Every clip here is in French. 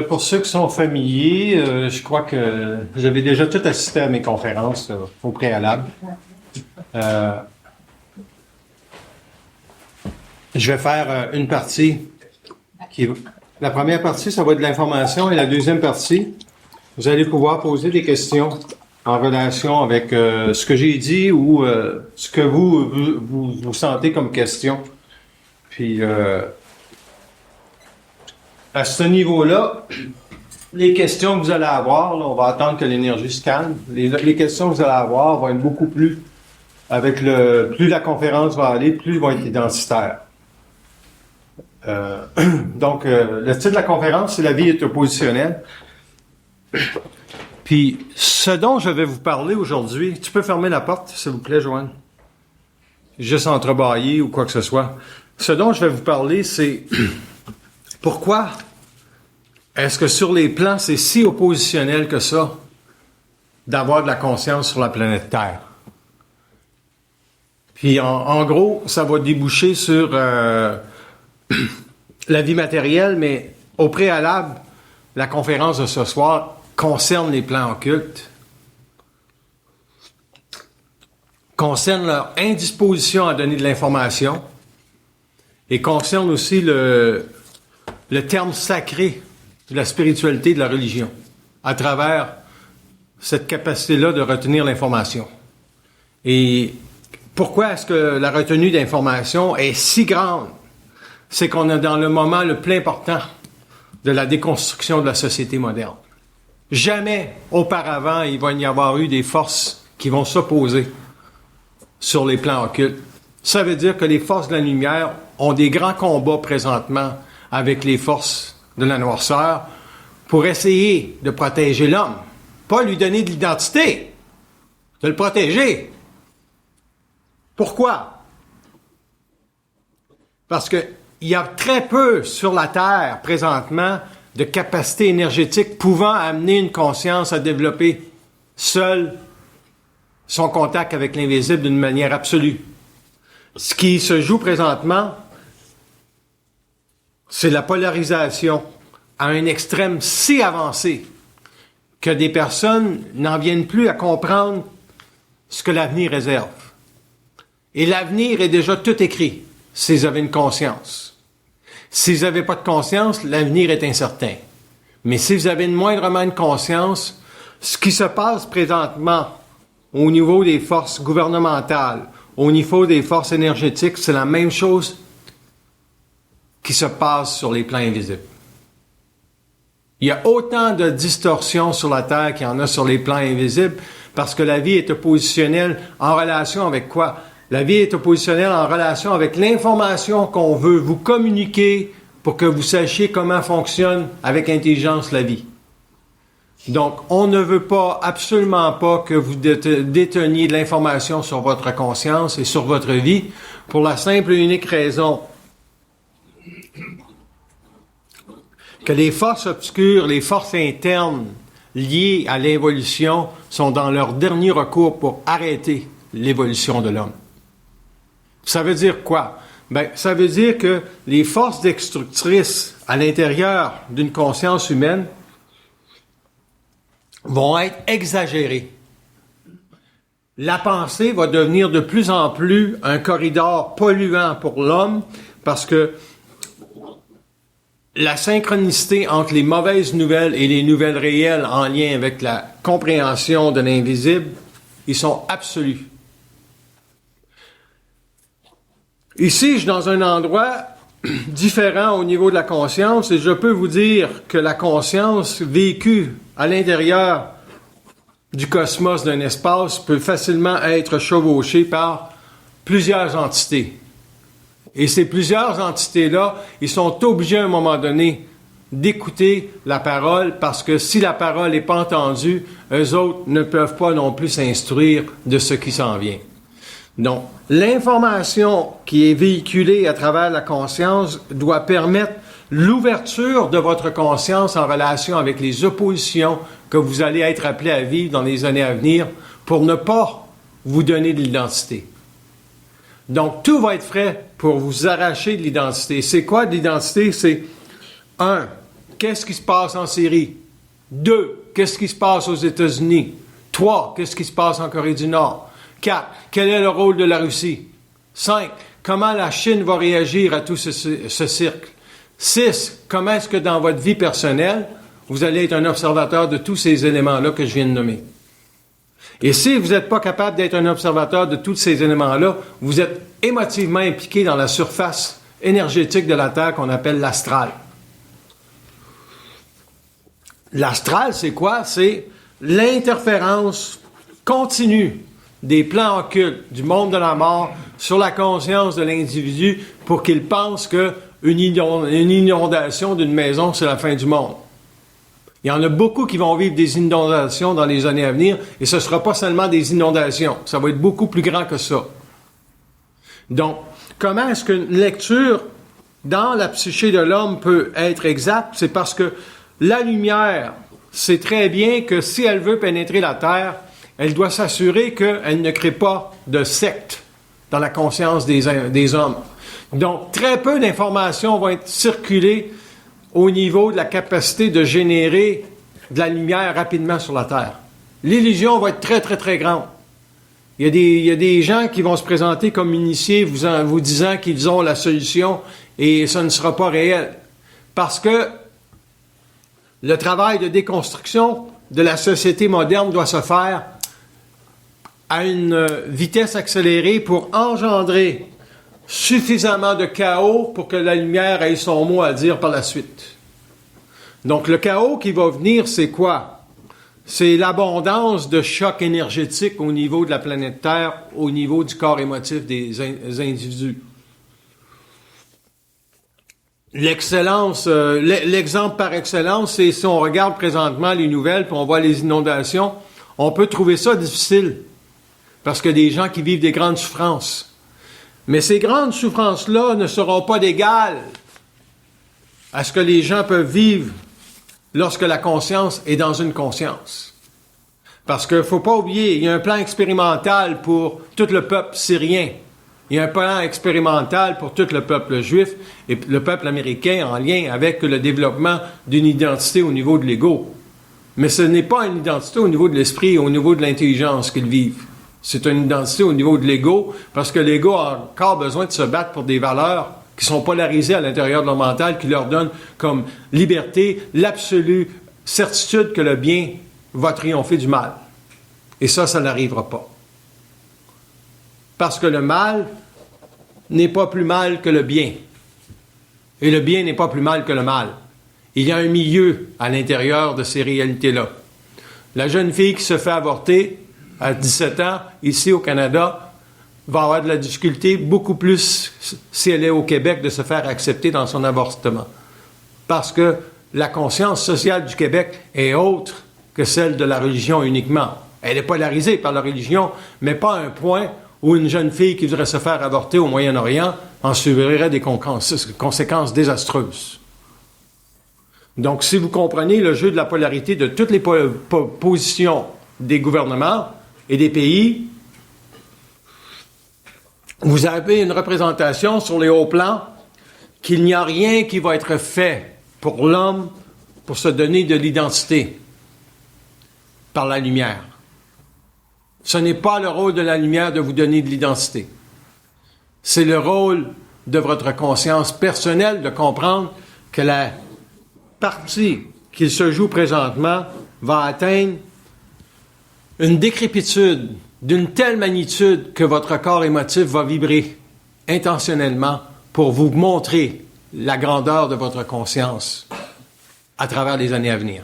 Pour ceux qui sont familiers, je crois que vous avez déjà tout assisté à mes conférences au préalable. Je vais faire une partie. La première partie, ça va être de l'information, et la deuxième partie, vous allez pouvoir poser des questions en relation avec ce que j'ai dit ou ce que vous sentez comme question. Puis, à ce niveau-là, les questions que vous allez avoir, là, on va attendre que l'énergie se calme. Les questions que vous allez avoir vont être beaucoup plus, plus la conférence va aller, plus ils vont être identitaires. Le titre de la conférence, c'est « La vie est oppositionnelle ». Puis, ce dont je vais vous parler aujourd'hui, tu peux fermer la porte, s'il vous plaît, Joanne? Juste entrebâillé ou quoi que ce soit. Ce dont je vais vous parler, c'est pourquoi est-ce que sur les plans, c'est si oppositionnel que ça d'avoir de la conscience sur la planète Terre? Puis, en gros, ça va déboucher sur la vie matérielle, mais au préalable, la conférence de ce soir concerne les plans occultes, concerne leur indisposition à donner de l'information et concerne aussi le terme sacré de la spiritualité de la religion à travers cette capacité-là de retenir l'information. Et pourquoi est-ce que la retenue d'information est si grande? C'est qu'on est dans le moment le plus important de la déconstruction de la société moderne. Jamais auparavant, il va y avoir eu des forces qui vont s'opposer sur les plans occultes. Ça veut dire que les forces de la lumière ont des grands combats présentement avec les forces de la noirceur pour essayer de protéger l'homme. Pas lui donner de l'identité, de le protéger. Pourquoi? Parce que il y a très peu sur la Terre, présentement, de capacités énergétiques pouvant amener une conscience à développer seule son contact avec l'invisible d'une manière absolue. Ce qui se joue présentement, c'est la polarisation à un extrême si avancé que des personnes n'en viennent plus à comprendre ce que l'avenir réserve. Et l'avenir est déjà tout écrit, si vous avez une conscience. Si vous n'avez pas de conscience, l'avenir est incertain. Mais si vous avez moindrement une conscience, ce qui se passe présentement au niveau des forces gouvernementales, au niveau des forces énergétiques, c'est la même chose qui se passe sur les plans invisibles. Il y a autant de distorsions sur la Terre qu'il y en a sur les plans invisibles parce que la vie est oppositionnelle en relation avec quoi? La vie est oppositionnelle en relation avec l'information qu'on veut vous communiquer pour que vous sachiez comment fonctionne avec intelligence la vie. Donc, on ne veut pas, absolument pas, que vous déteniez de l'information sur votre conscience et sur votre vie pour la simple et unique raison que les forces obscures, les forces internes liées à l'évolution sont dans leur dernier recours pour arrêter l'évolution de l'homme. Ça veut dire quoi? Ça veut dire que les forces destructrices à l'intérieur d'une conscience humaine vont être exagérées. La pensée va devenir de plus en plus un corridor polluant pour l'homme parce que la synchronicité entre les mauvaises nouvelles et les nouvelles réelles en lien avec la compréhension de l'invisible, ils sont absolus. Ici, je suis dans un endroit différent au niveau de la conscience et je peux vous dire que la conscience vécue à l'intérieur du cosmos d'un espace peut facilement être chevauchée par plusieurs entités. Et ces plusieurs entités-là, ils sont obligés à un moment donné d'écouter la parole parce que si la parole n'est pas entendue, eux autres ne peuvent pas non plus s'instruire de ce qui s'en vient. Donc, l'information qui est véhiculée à travers la conscience doit permettre l'ouverture de votre conscience en relation avec les oppositions que vous allez être appelés à vivre dans les années à venir pour ne pas vous donner de l'identité. Donc, tout va être fait pour vous arracher de l'identité. C'est quoi de l'identité? C'est 1. Qu'est-ce qui se passe en Syrie? 2. Qu'est-ce qui se passe aux États-Unis? 3. Qu'est-ce qui se passe en Corée du Nord? 4. Quel est le rôle de la Russie? 5. Comment la Chine va réagir à tout ce cercle? 6. Comment est-ce que dans votre vie personnelle, vous allez être un observateur de tous ces éléments-là que je viens de nommer? Et si vous n'êtes pas capable d'être un observateur de tous ces éléments-là, vous êtes émotivement impliqué dans la surface énergétique de la Terre qu'on appelle l'astral. L'astral, c'est quoi? C'est l'interférence continue des plans occultes du monde de la mort sur la conscience de l'individu pour qu'il pense qu'une inondation d'une maison, c'est la fin du monde. Il y en a beaucoup qui vont vivre des inondations dans les années à venir, et ce ne sera pas seulement des inondations, ça va être beaucoup plus grand que ça. Donc, comment est-ce qu'une lecture dans la psyché de l'homme peut être exacte? C'est parce que la lumière sait très bien que si elle veut pénétrer la Terre, elle doit s'assurer qu'elle ne crée pas de secte dans la conscience des hommes. Donc, très peu d'informations vont être circulées au niveau de la capacité de générer de la lumière rapidement sur la Terre. L'illusion va être très, très, très grande. Il y a des gens qui vont se présenter comme initiés vous disant qu'ils ont la solution et ça ne sera pas réel. Parce que le travail de déconstruction de la société moderne doit se faire à une vitesse accélérée pour engendrer suffisamment de chaos pour que la lumière ait son mot à dire par la suite. Donc, le chaos qui va venir, c'est quoi? C'est l'abondance de chocs énergétiques au niveau de la planète Terre, au niveau du corps émotif des individus. L'excellence, l'exemple par excellence, c'est si on regarde présentement les nouvelles puis on voit les inondations, on peut trouver ça difficile parce qu'il y a des gens qui vivent des grandes souffrances. Mais ces grandes souffrances-là ne seront pas d'égales à ce que les gens peuvent vivre lorsque la conscience est dans une conscience. Parce qu'il ne faut pas oublier, il y a un plan expérimental pour tout le peuple syrien. Il y a un plan expérimental pour tout le peuple juif et le peuple américain en lien avec le développement d'une identité au niveau de l'ego. Mais ce n'est pas une identité au niveau de l'esprit et au niveau de l'intelligence qu'ils vivent. C'est une identité au niveau de l'ego, parce que l'ego a encore besoin de se battre pour des valeurs qui sont polarisées à l'intérieur de leur mental, qui leur donnent comme liberté l'absolue certitude que le bien va triompher du mal. Et ça n'arrivera pas. Parce que le mal n'est pas plus mal que le bien. Et le bien n'est pas plus mal que le mal. Il y a un milieu à l'intérieur de ces réalités-là. La jeune fille qui se fait avorter à 17 ans, ici au Canada, va avoir de la difficulté beaucoup plus si elle est au Québec de se faire accepter dans son avortement. Parce que la conscience sociale du Québec est autre que celle de la religion uniquement. Elle est polarisée par la religion, mais pas à un point où une jeune fille qui voudrait se faire avorter au Moyen-Orient en subirait des conséquences désastreuses. Donc, si vous comprenez le jeu de la polarité de toutes les positions des gouvernements et des pays, vous avez une représentation sur les hauts plans qu'il n'y a rien qui va être fait pour l'homme pour se donner de l'identité par la lumière. Ce n'est pas le rôle de la lumière de vous donner de l'identité. C'est le rôle de votre conscience personnelle de comprendre que la partie qu'il se joue présentement va atteindre une décrépitude d'une telle magnitude que votre corps émotif va vibrer intentionnellement pour vous montrer la grandeur de votre conscience à travers les années à venir.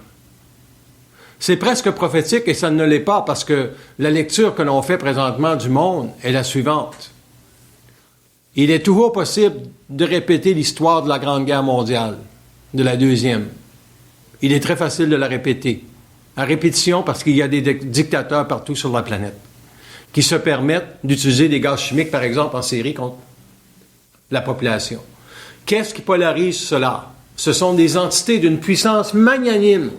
C'est presque prophétique et ça ne l'est pas parce que la lecture que l'on fait présentement du monde est la suivante. Il est toujours possible de répéter l'histoire de la Grande Guerre mondiale, de la Deuxième. Il est très facile de la répéter. À répétition parce qu'il y a des dictateurs partout sur la planète qui se permettent d'utiliser des gaz chimiques, par exemple, en Syrie contre la population. Qu'est-ce qui polarise cela? Ce sont des entités d'une puissance magnanime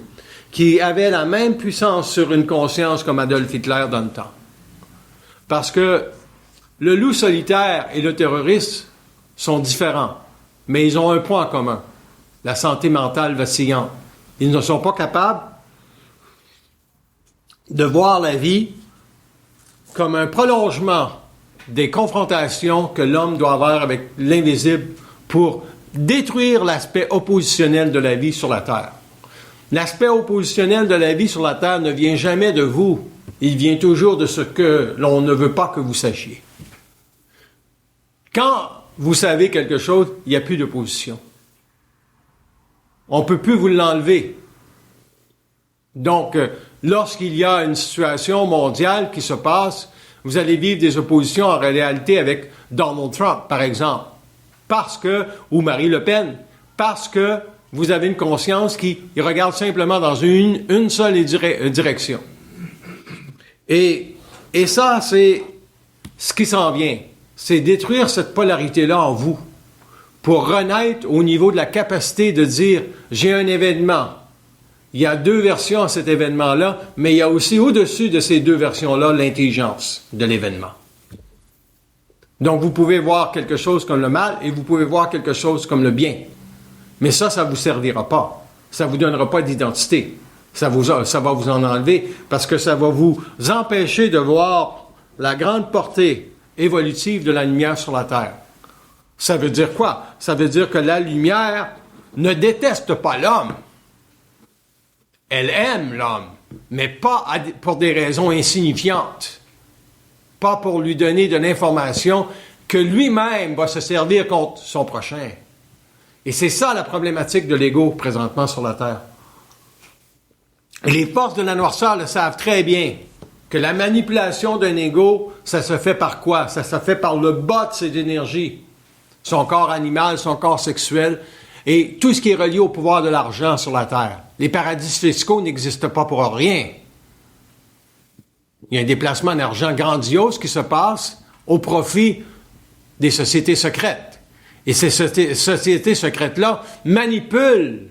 qui avaient la même puissance sur une conscience comme Adolf Hitler dans le temps. Parce que Le loup solitaire et le terroriste sont différents, mais ils ont un point en commun, la santé mentale vacillante. Ils ne sont pas capables de voir la vie comme un prolongement des confrontations que l'homme doit avoir avec l'invisible pour détruire l'aspect oppositionnel de la vie sur la Terre. L'aspect oppositionnel de la vie sur la Terre ne vient jamais de vous, il vient toujours de ce que l'on ne veut pas que vous sachiez. Quand vous savez quelque chose, il n'y a plus d'opposition. On ne peut plus vous l'enlever. Donc, lorsqu'il y a une situation mondiale qui se passe, vous allez vivre des oppositions en réalité avec Donald Trump, par exemple, ou Marie Le Pen, parce que vous avez une conscience qui regarde simplement dans une seule direction. Et ça, c'est ce qui s'en vient. C'est détruire cette polarité-là en vous pour renaître au niveau de la capacité de dire « j'ai un événement ». Il y a deux versions à cet événement-là, mais il y a aussi au-dessus de ces deux versions-là l'intelligence de l'événement. Donc, vous pouvez voir quelque chose comme le mal et vous pouvez voir quelque chose comme le bien. Mais ça ne vous servira pas. Ça ne vous donnera pas d'identité. Ça va vous en enlever parce que ça va vous empêcher de voir la grande portée évolutive de la lumière sur la Terre. Ça veut dire quoi? Ça veut dire que la lumière ne déteste pas l'homme. Elle aime l'homme, mais pas pour des raisons insignifiantes. Pas pour lui donner de l'information que lui-même va se servir contre son prochain. Et c'est ça la problématique de l'ego présentement sur la Terre. Les forces de la noirceur le savent très bien, que la manipulation d'un ego, ça se fait par quoi? Ça se fait par le bas de ses énergies. Son corps animal, son corps sexuel, et tout ce qui est relié au pouvoir de l'argent sur la Terre. Les paradis fiscaux n'existent pas pour rien. Il y a un déplacement d'argent grandiose qui se passe au profit des sociétés secrètes. Et ces sociétés secrètes-là manipulent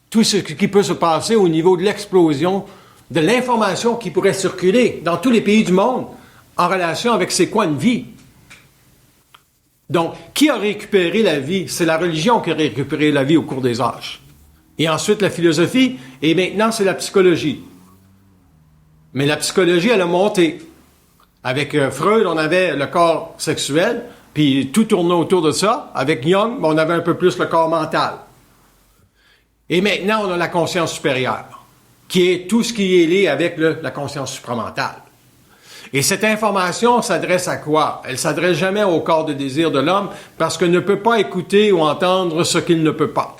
tout ce qui peut se passer au niveau de l'explosion de l'information qui pourrait circuler dans tous les pays du monde en relation avec ces coins de vie. Donc, qui a récupéré la vie? C'est la religion qui a récupéré la vie au cours des âges. Et ensuite, la philosophie, et maintenant, c'est la psychologie. Mais la psychologie, elle a monté. Avec Freud, on avait le corps sexuel, puis tout tournait autour de ça. Avec Jung, on avait un peu plus le corps mental. Et maintenant, on a la conscience supérieure, qui est tout ce qui est lié avec la conscience supramentale. Et cette information s'adresse à quoi? Elle s'adresse jamais au corps de désir de l'homme parce qu'il ne peut pas écouter ou entendre ce qu'il ne peut pas.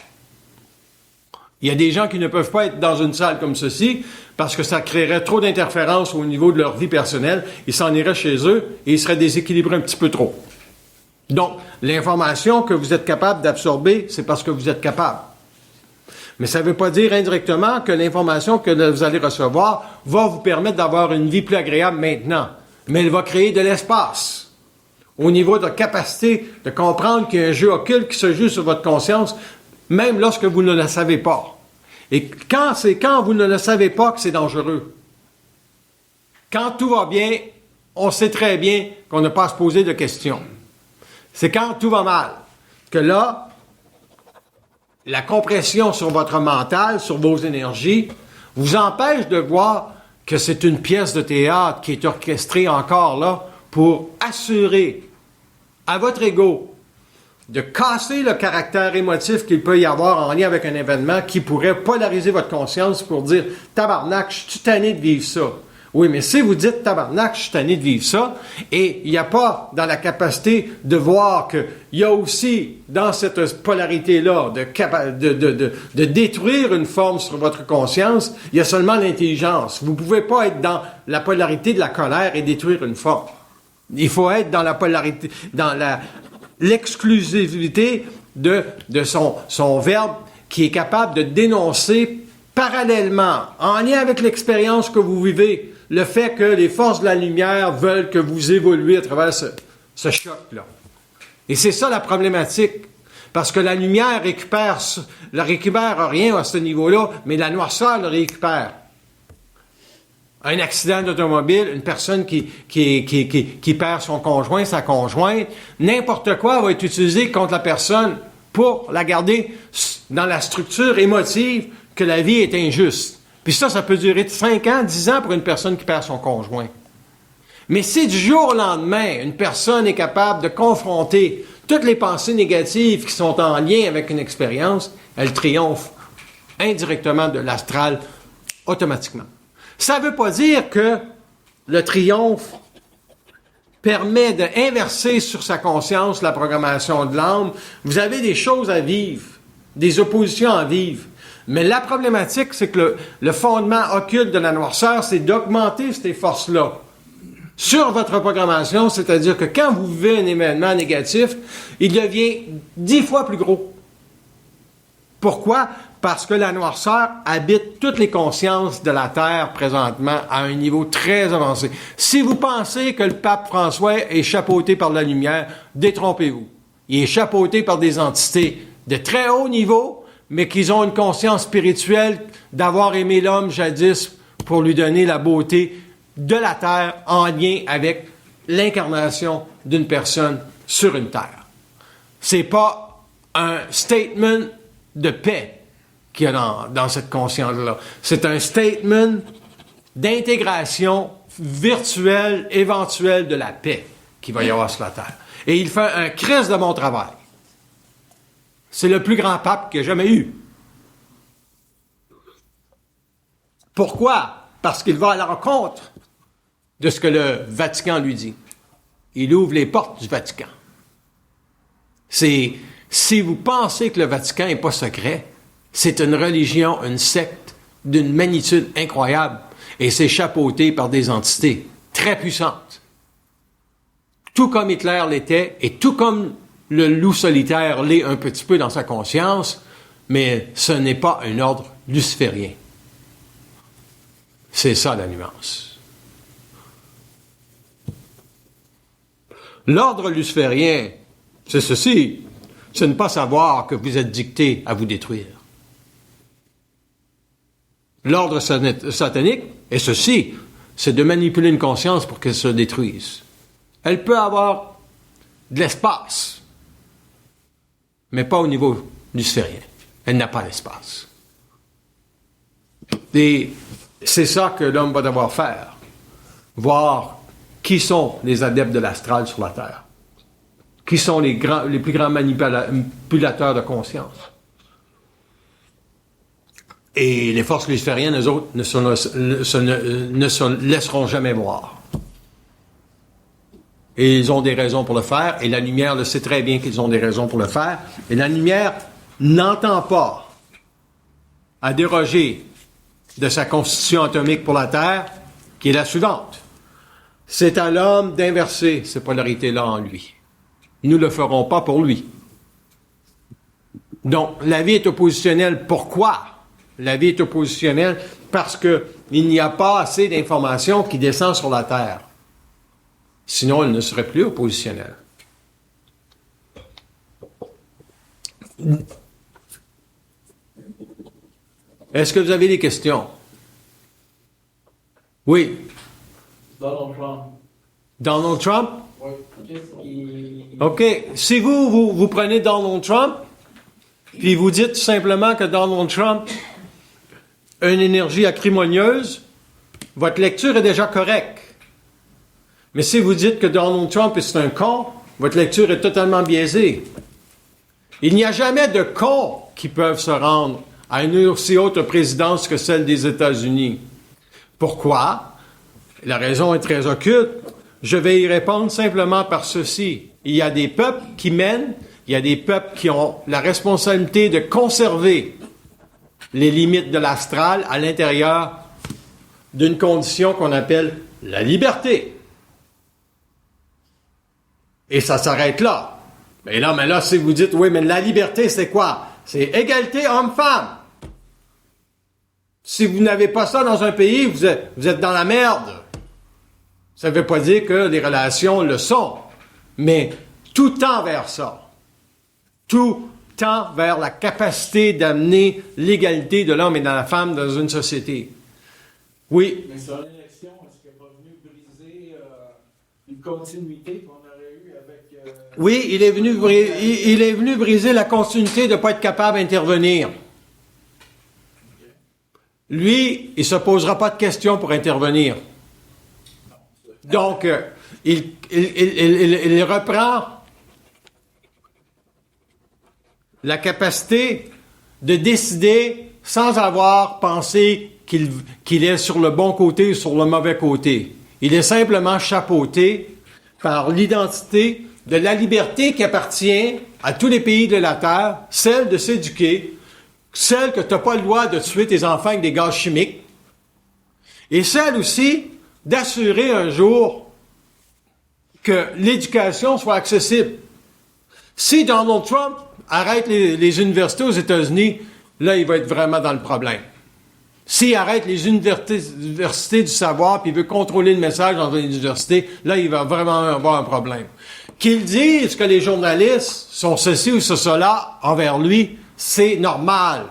Il y a des gens qui ne peuvent pas être dans une salle comme ceci parce que ça créerait trop d'interférences au niveau de leur vie personnelle. Ils s'en iraient chez eux et ils seraient déséquilibrés un petit peu trop. Donc, l'information que vous êtes capable d'absorber, c'est parce que vous êtes capable. Mais ça ne veut pas dire indirectement que l'information que vous allez recevoir va vous permettre d'avoir une vie plus agréable maintenant. Mais elle va créer de l'espace. Au niveau de la capacité de comprendre qu'il y a un jeu occulte qui se joue sur votre conscience, même lorsque vous ne le savez pas. Et c'est quand vous ne le savez pas que c'est dangereux. Quand tout va bien, on sait très bien qu'on n'a pas à se poser de questions. C'est quand tout va mal que là, la compression sur votre mental, sur vos énergies, vous empêche de voir que c'est une pièce de théâtre qui est orchestrée encore là pour assurer à votre ego de casser le caractère émotif qu'il peut y avoir en lien avec un événement qui pourrait polariser votre conscience pour dire « Tabarnak, je suis tanné de vivre ça ». Oui, mais si vous dites « Tabarnak, je suis tanné de vivre ça », et il n'y a pas dans la capacité de voir qu'il y a aussi dans cette polarité-là de détruire une forme sur votre conscience, il y a seulement l'intelligence. Vous ne pouvez pas être dans la polarité de la colère et détruire une forme. Il faut être dans la polarité, dans l'exclusivité de son verbe qui est capable de dénoncer parallèlement, en lien avec l'expérience que vous vivez, le fait que les forces de la lumière veulent que vous évoluiez à travers ce choc-là. Et c'est ça la problématique. Parce que la lumière récupère rien à ce niveau-là, mais la noirceur le récupère. un accident d'automobile, une personne qui perd son conjoint, sa conjointe, n'importe quoi va être utilisé contre la personne pour la garder dans la structure émotive que la vie est injuste. Puis ça peut durer de 5 ans, 10 ans pour une personne qui perd son conjoint. Mais si du jour au lendemain, une personne est capable de confronter toutes les pensées négatives qui sont en lien avec une expérience, elle triomphe indirectement de l'astral automatiquement. Ça ne veut pas dire que le triomphe permet d'inverser sur sa conscience la programmation de l'âme. Vous avez des choses à vivre, des oppositions à vivre. Mais la problématique, c'est que le fondement occulte de la noirceur, c'est d'augmenter ces forces-là sur votre programmation, c'est-à-dire que quand vous vivez un événement négatif, il devient 10 fois plus gros. Pourquoi? Parce que la noirceur habite toutes les consciences de la Terre présentement à un niveau très avancé. Si vous pensez que le pape François est chapeauté par la lumière, détrompez-vous. Il est chapeauté par des entités de très haut niveau, mais qui ont une conscience spirituelle d'avoir aimé l'homme jadis pour lui donner la beauté de la Terre en lien avec l'incarnation d'une personne sur une Terre. C'est pas un statement de paix qu'il y a dans cette conscience-là. C'est un statement d'intégration virtuelle, éventuelle de la paix qu'il va y avoir sur la Terre. Et il fait un Christ de bon travail. C'est le plus grand pape qu'il y a jamais eu. Pourquoi? Parce qu'il va à la rencontre de ce que le Vatican lui dit. Il ouvre les portes du Vatican. Si vous pensez que le Vatican n'est pas secret, c'est une religion, une secte d'une magnitude incroyable et c'est chapeauté par des entités très puissantes. Tout comme Hitler l'était et tout comme le loup solitaire l'est un petit peu dans sa conscience, mais ce n'est pas un ordre luciférien. C'est ça la nuance. L'ordre luciférien, c'est ceci, c'est ne pas savoir que vous êtes dicté à vous détruire. L'ordre satanique est ceci, c'est de manipuler une conscience pour qu'elle se détruise. Elle peut avoir de l'espace, mais pas au niveau luciférien. Elle n'a pas l'espace. Et c'est ça que l'homme va devoir faire. Voir qui sont les adeptes de l'astral sur la Terre. Qui sont les plus grands manipulateurs de conscience. Et les forces lucifériennes, eux autres, ne se laisseront jamais voir. Et ils ont des raisons pour le faire, et la lumière le sait très bien qu'ils ont des raisons pour le faire, et la lumière n'entend pas à déroger de sa constitution atomique pour la Terre, qui est la suivante. C'est à l'homme d'inverser ces polarités-là en lui. Nous ne le ferons pas pour lui. Donc, la vie est oppositionnelle. Pourquoi? La vie est oppositionnelle parce qu'il n'y a pas assez d'informations qui descendent sur la Terre. Sinon, elle ne serait plus oppositionnelle. Est-ce que vous avez des questions? Oui. Donald Trump. Donald Trump? Oui. Qu'est-ce qui... OK. Si vous prenez Donald Trump, puis vous dites tout simplement que Donald Trump a une énergie acrimonieuse, votre lecture est déjà correcte. Mais si vous dites que Donald Trump est un con, votre lecture est totalement biaisée. Il n'y a jamais de cons qui peuvent se rendre à une aussi haute présidence que celle des États-Unis. Pourquoi? La raison est très occulte. Je vais y répondre simplement par ceci. Il y a des peuples qui mènent, il y a des peuples qui ont la responsabilité de conserver les limites de l'astral à l'intérieur d'une condition qu'on appelle la liberté. Et ça s'arrête là. Mais là, si vous dites, oui, mais la liberté, c'est quoi? C'est égalité homme-femme. Si vous n'avez pas ça dans un pays, vous êtes dans la merde. Ça ne veut pas dire que les relations le sont. Mais tout tend vers ça. Tout tend vers la capacité d'amener l'égalité de l'homme et de la femme dans une société. Oui. Mais sur l'élection une continuité qu'on aurait eue avec... Oui, il est venu briser la continuité de ne pas être capable d'intervenir. Lui, il ne se posera pas de questions pour intervenir. Donc, il reprend la capacité de décider sans avoir pensé qu'il est sur le bon côté ou sur le mauvais côté. Il est simplement chapeauté par l'identité de la liberté qui appartient à tous les pays de la Terre, celle de s'éduquer, celle que tu n'as pas le droit de tuer tes enfants avec des gaz chimiques, et celle aussi d'assurer un jour que l'éducation soit accessible. Si Donald Trump arrête les universités aux États-Unis, là, il va être vraiment dans le problème. S'il arrête les universités du savoir puis il veut contrôler le message dans une université, là, il va vraiment avoir un problème. Qu'il dise que les journalistes sont ceci ou cela envers lui, c'est normal.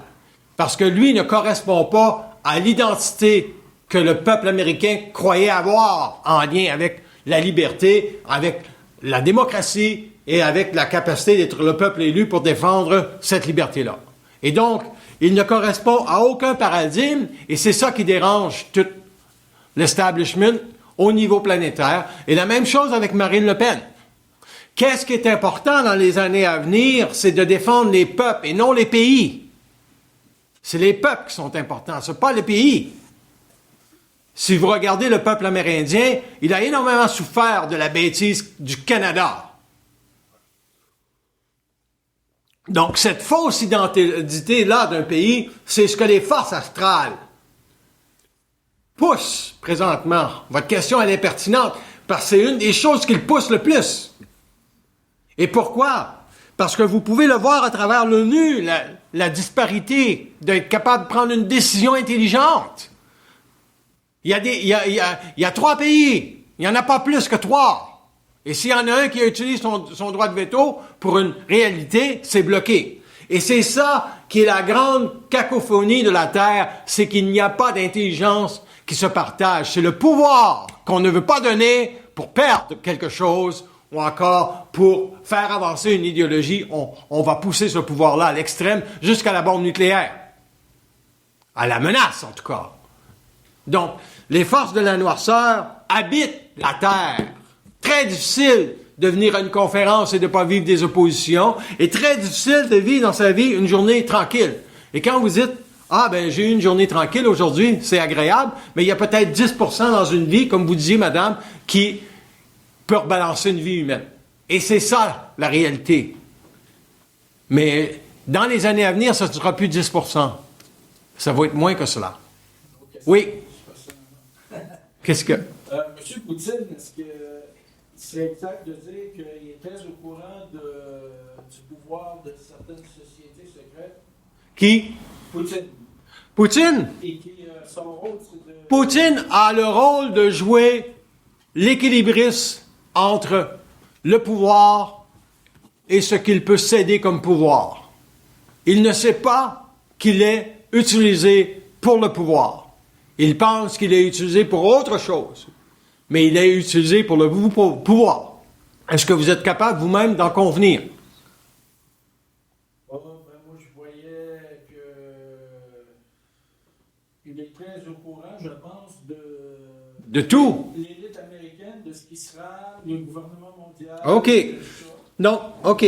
Parce que lui ne correspond pas à l'identité que le peuple américain croyait avoir en lien avec la liberté, avec la démocratie et avec la capacité d'être le peuple élu pour défendre cette liberté-là. Et donc, il ne correspond à aucun paradigme et c'est ça qui dérange tout l'establishment au niveau planétaire. Et la même chose avec Marine Le Pen. Qu'est-ce qui est important dans les années à venir? C'est de défendre les peuples et non les pays. C'est les peuples qui sont importants, ce n'est pas les pays. Si vous regardez le peuple amérindien, il a énormément souffert de la bêtise du Canada. Donc, cette fausse identité-là d'un pays, c'est ce que les forces astrales poussent présentement. Votre question, elle est pertinente, parce que c'est une des choses qu'ils poussent le plus. Et pourquoi? Parce que vous pouvez le voir à travers l'ONU, la disparité d'être capable de prendre une décision intelligente. Il y a 3 pays. Il n'y en a pas plus que 3. Et s'il y en a un qui utilise son droit de veto pour une réalité, c'est bloqué. Et c'est ça qui est la grande cacophonie de la Terre, c'est qu'il n'y a pas d'intelligence qui se partage. C'est le pouvoir qu'on ne veut pas donner pour perdre quelque chose ou encore pour faire avancer une idéologie. On va pousser ce pouvoir-là à l'extrême jusqu'à la bombe nucléaire. À la menace, en tout cas. Donc, les forces de la noirceur habitent la Terre. Très difficile de venir à une conférence et de ne pas vivre des oppositions, et très difficile de vivre dans sa vie une journée tranquille. Et quand vous dites, j'ai eu une journée tranquille aujourd'hui, c'est agréable, mais il y a peut-être 10% dans une vie, comme vous disiez, madame, qui peut rebalancer une vie humaine. Et c'est ça, la réalité. Mais dans les années à venir, ça ne sera plus 10%. Ça va être moins que cela. Oui. Qu'est-ce que... Monsieur Poutine, est-ce que c'est exact de dire qu'il est très au courant du pouvoir de certaines sociétés secrètes? Qui? Poutine. Poutine? Et qui, son rôle, c'est de... Poutine a le rôle de jouer l'équilibriste entre le pouvoir et ce qu'il peut céder comme pouvoir. Il ne sait pas qu'il est utilisé pour le pouvoir. Il pense qu'il est utilisé pour autre chose, mais il est utilisé pour le pouvoir. Est-ce que vous êtes capable vous-même d'en convenir? Moi, je voyais qu'il est très au courant, je pense, de tout. L'élite américaine, de ce qui sera le gouvernement mondial. OK. Non, OK.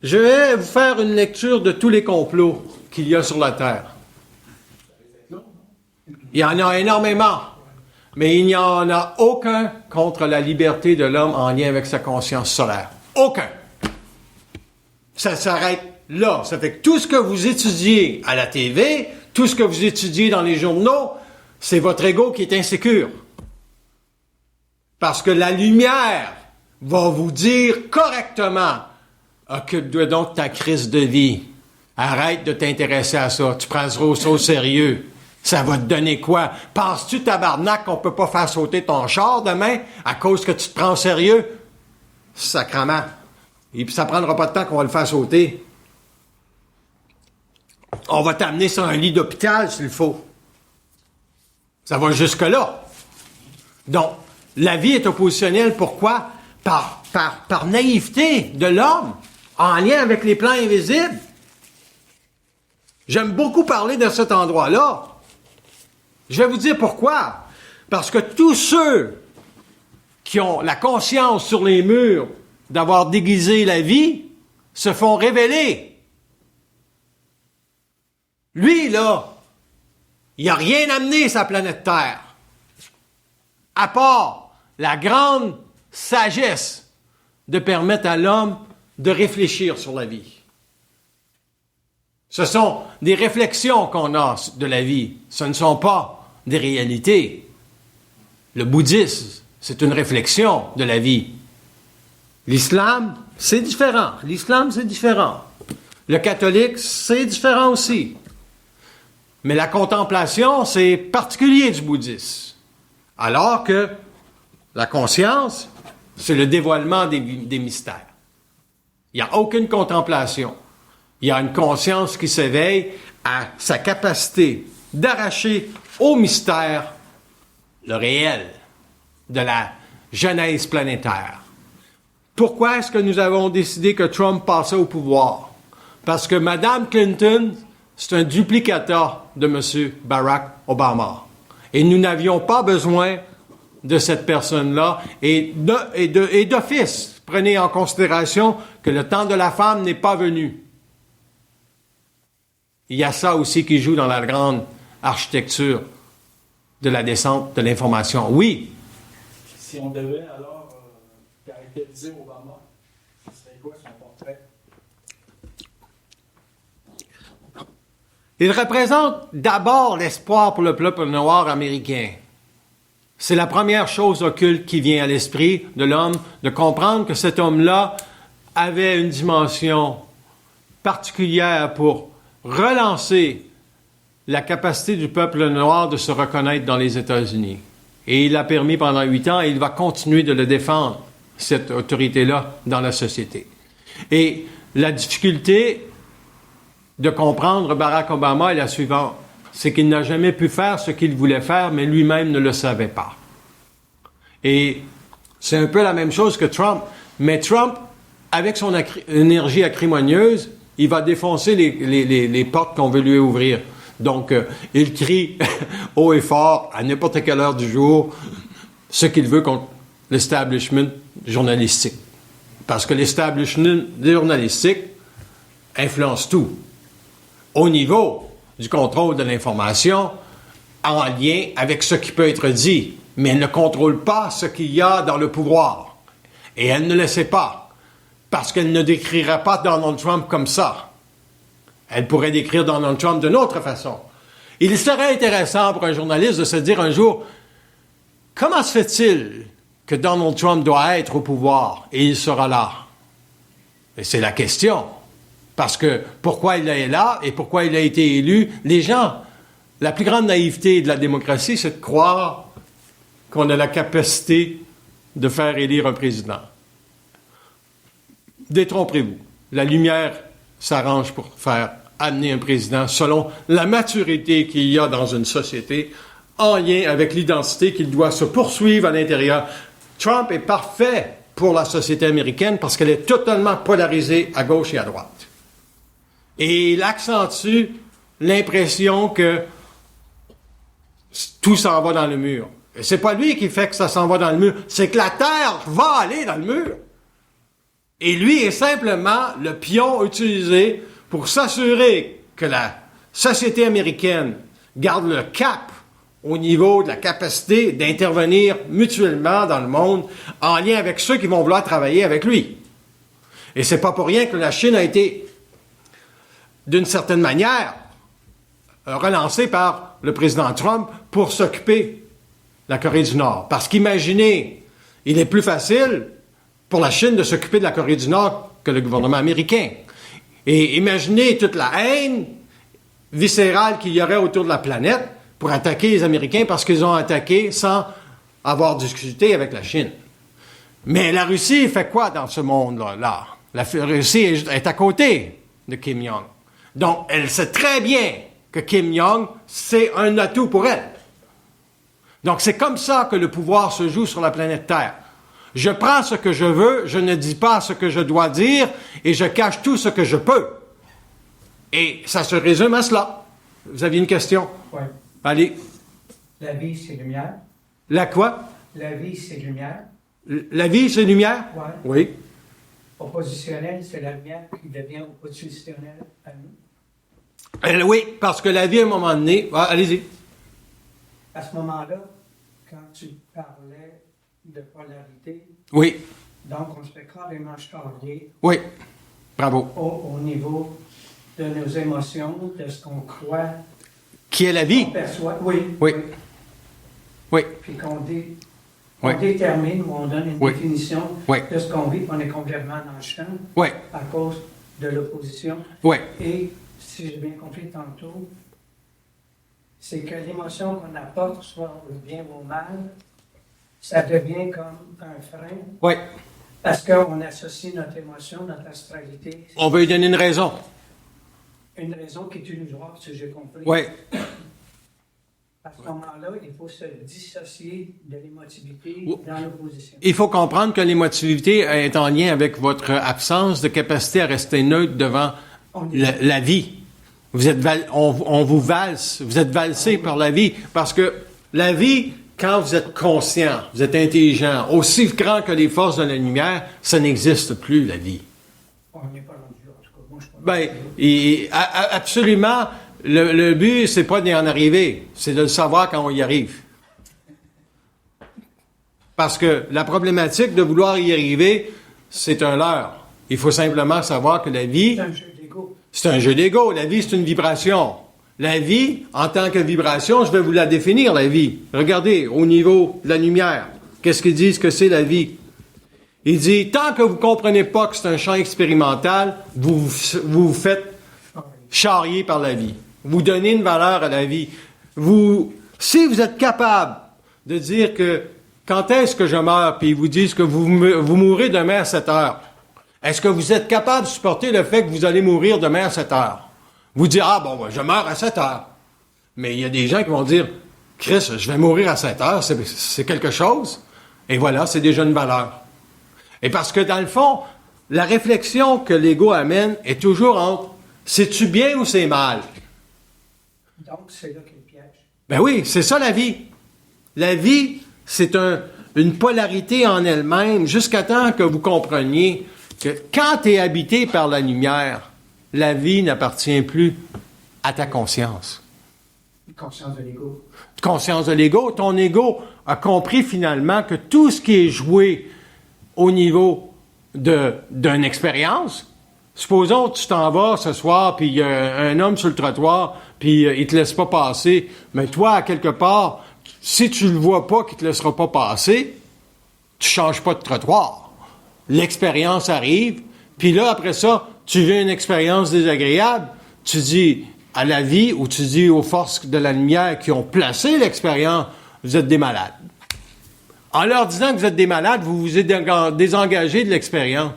Je vais vous faire une lecture de tous les complots qu'il y a sur la Terre. Il y en a énormément, mais il n'y en a aucun contre la liberté de l'homme en lien avec sa conscience solaire. Aucun. Ça s'arrête là. Ça fait que tout ce que vous étudiez à la TV, tout ce que vous étudiez dans les journaux, c'est votre ego qui est insécure. Parce que la lumière va vous dire correctement, occupe-toi donc de ta crise de vie. Arrête de t'intéresser à ça. Tu prends ça au sérieux. Ça va te donner quoi? Penses-tu, tabarnak, qu'on peut pas faire sauter ton char demain à cause que tu te prends au sérieux? Sacrement. Et puis ça prendra pas de temps qu'on va le faire sauter. On va t'amener sur un lit d'hôpital s'il faut. Ça va jusque-là. Donc, La vie est oppositionnelle, pourquoi? Par naïveté de l'homme, en lien avec les plans invisibles. J'aime beaucoup parler de cet endroit-là. Je vais vous dire pourquoi. Parce que tous ceux qui ont la conscience sur les murs d'avoir déguisé la vie se font révéler. Lui, là, il n'a rien amené sa planète Terre, à part la grande sagesse de permettre à l'homme de réfléchir sur la vie. Ce sont des réflexions qu'on a de la vie. Ce ne sont pas des réalités. Le bouddhisme, c'est une réflexion de la vie. L'islam, c'est différent. L'islam, c'est différent. Le catholique, c'est différent aussi. Mais la contemplation, c'est particulier du bouddhisme. Alors que la conscience, c'est le dévoilement des mystères. Il n'y a aucune contemplation. Il y a une conscience qui s'éveille à sa capacité d'arracher au mystère le réel de la genèse planétaire. Pourquoi est-ce que nous avons décidé que Trump passait au pouvoir? Parce que Mme Clinton, c'est un duplicata de M. Barack Obama. Et nous n'avions pas besoin de cette personne-là. Et d'office, prenez en considération que le temps de la femme n'est pas venu. Il y a ça aussi qui joue dans la grande architecture de la descente de l'information. Oui. Si on devait alors caractériser Obama, ce serait quoi son portrait? Il représente d'abord l'espoir pour le peuple noir américain. C'est la première chose occulte qui vient à l'esprit de l'homme, de comprendre que cet homme-là avait une dimension particulière pour relancer la capacité du peuple noir de se reconnaître dans les États-Unis. Et il l'a permis pendant 8 ans et il va continuer de le défendre, cette autorité-là, dans la société. Et la difficulté de comprendre Barack Obama est la suivante. C'est qu'il n'a jamais pu faire ce qu'il voulait faire, mais lui-même ne le savait pas. Et c'est un peu la même chose que Trump. Mais Trump, avec son énergie acrimonieuse, il va défoncer les portes qu'on veut lui ouvrir. Donc, il crie haut et fort, à n'importe quelle heure du jour, ce qu'il veut contre l'establishment journalistique. Parce que l'establishment journalistique influence tout. Au niveau du contrôle de l'information, en lien avec ce qui peut être dit, mais elle ne contrôle pas ce qu'il y a dans le pouvoir. Et elle ne le sait pas, parce qu'elle ne décrira pas Donald Trump comme ça. Elle pourrait décrire Donald Trump d'une autre façon. Il serait intéressant pour un journaliste de se dire un jour, comment se fait-il que Donald Trump doit être au pouvoir et il sera là? Et c'est la question. Parce que pourquoi il est là et pourquoi il a été élu, les gens, la plus grande naïveté de la démocratie, c'est de croire qu'on a la capacité de faire élire un président. Détrompez-vous. La lumière s'arrange pour faire amener un président selon la maturité qu'il y a dans une société en lien avec l'identité qu'il doit se poursuivre à l'intérieur. Trump est parfait pour la société américaine parce qu'elle est totalement polarisée à gauche et à droite. Et il accentue l'impression que tout s'en va dans le mur. Et c'est pas lui qui fait que ça s'en va dans le mur, c'est que la Terre va aller dans le mur. Et lui est simplement le pion utilisé pour s'assurer que la société américaine garde le cap au niveau de la capacité d'intervenir mutuellement dans le monde en lien avec ceux qui vont vouloir travailler avec lui. Et c'est pas pour rien que la Chine a été, d'une certaine manière, relancée par le président Trump pour s'occuper de la Corée du Nord. Parce qu'imaginez, il est plus facile pour la Chine de s'occuper de la Corée du Nord que le gouvernement américain. Et imaginez toute la haine viscérale qu'il y aurait autour de la planète pour attaquer les Américains parce qu'ils ont attaqué sans avoir discuté avec la Chine. Mais la Russie fait quoi dans ce monde-là? La Russie est à côté de Kim Jong. Donc, elle sait très bien que Kim Jong, c'est un atout pour elle. Donc, c'est comme ça que le pouvoir se joue sur la planète Terre. Je prends ce que je veux, je ne dis pas ce que je dois dire, et je cache tout ce que je peux. Et ça se résume à cela. Vous aviez une question? Oui. Allez. La vie, c'est lumière. La quoi? La vie, c'est lumière. La vie, c'est lumière? Ouais. Oui. Oppositionnel, c'est la lumière qui devient oppositionnelle à nous. Oui, parce que la vie, à un moment donné... Ah, allez-y. À ce moment-là, quand tu parlais de polarité, Oui, donc on se fait carrément charrier oui. Bravo. au niveau de nos émotions, de ce qu'on croit, Qui est la vie? qu'on perçoit. Oui. Oui. Oui. Puis qu'on Oui. détermine ou on donne une Oui. définition Oui. de ce qu'on vit, puis on est complètement dans le champ Oui. à cause de l'opposition. Oui. Et, si j'ai bien compris tantôt, c'est que l'émotion qu'on apporte, soit le bien ou le mal, ça devient comme un frein, Oui. parce qu'on associe notre émotion, notre astralité, On veut lui donner une raison. une raison qui est illusoire, si j'ai compris. Oui. À ce moment-là, il faut se dissocier de l'émotivité Oui. dans l'opposition. Il faut comprendre que l'émotivité est en lien avec votre absence de capacité à rester neutre devant On est- la vie. Vous êtes on vous valse, vous êtes valsé par la vie, parce que la vie, quand vous êtes conscient, vous êtes intelligent, aussi grand que les forces de la lumière, ça n'existe plus, la vie. On n'est pas rendu là, en tout cas. Moi, je suis pas Ben, rendu là. absolument, le but, c'est pas d'y en arriver, c'est de le savoir quand on y arrive. Parce que la problématique de vouloir y arriver, c'est un leurre. Il faut simplement savoir que la vie, C'est un jeu d'ego. c'est un jeu d'ego. La vie, c'est une vibration. La vie, en tant que vibration, je vais vous la définir, la vie. Regardez, au niveau de la lumière, qu'est-ce qu'ils disent que c'est la vie? Il dit, tant que vous ne comprenez pas que c'est un champ expérimental, vous vous faites charrier par la vie. Vous donnez une valeur à la vie. Si vous êtes capable de dire que quand est-ce que je meurs, puis ils vous disent que vous mourrez demain à 7 heures, est-ce que vous êtes capable de supporter le fait que vous allez mourir demain à 7 heures? Vous dire, ah bon, je meurs à 7 heures. Mais il y a des gens qui vont dire, Chris, je vais mourir à 7 heures, c'est quelque chose. Et voilà, c'est déjà une valeur. Et parce que dans le fond, la réflexion que l'ego amène est toujours entre, c'est-tu bien ou c'est mal? Donc, c'est là qu'est le piège. Ben oui, c'est ça la vie. La vie, c'est une polarité en elle-même, jusqu'à temps que vous compreniez que quand tu es habité par la lumière, la vie n'appartient plus à ta conscience. Conscience de l'ego. Conscience de l'ego, ton ego a compris finalement que tout ce qui est joué au niveau d'une expérience, supposons que tu t'en vas ce soir, puis il y a un homme sur le trottoir, puis il te laisse pas passer, mais toi, à quelque part, si tu le vois pas qu'il te laissera pas passer, tu changes pas de trottoir. L'expérience arrive, puis là, après ça, tu vis une expérience désagréable, tu dis à la vie, ou tu dis aux forces de la lumière qui ont placé l'expérience, vous êtes des malades. En leur disant que vous êtes des malades, vous vous êtes désengagé de l'expérience.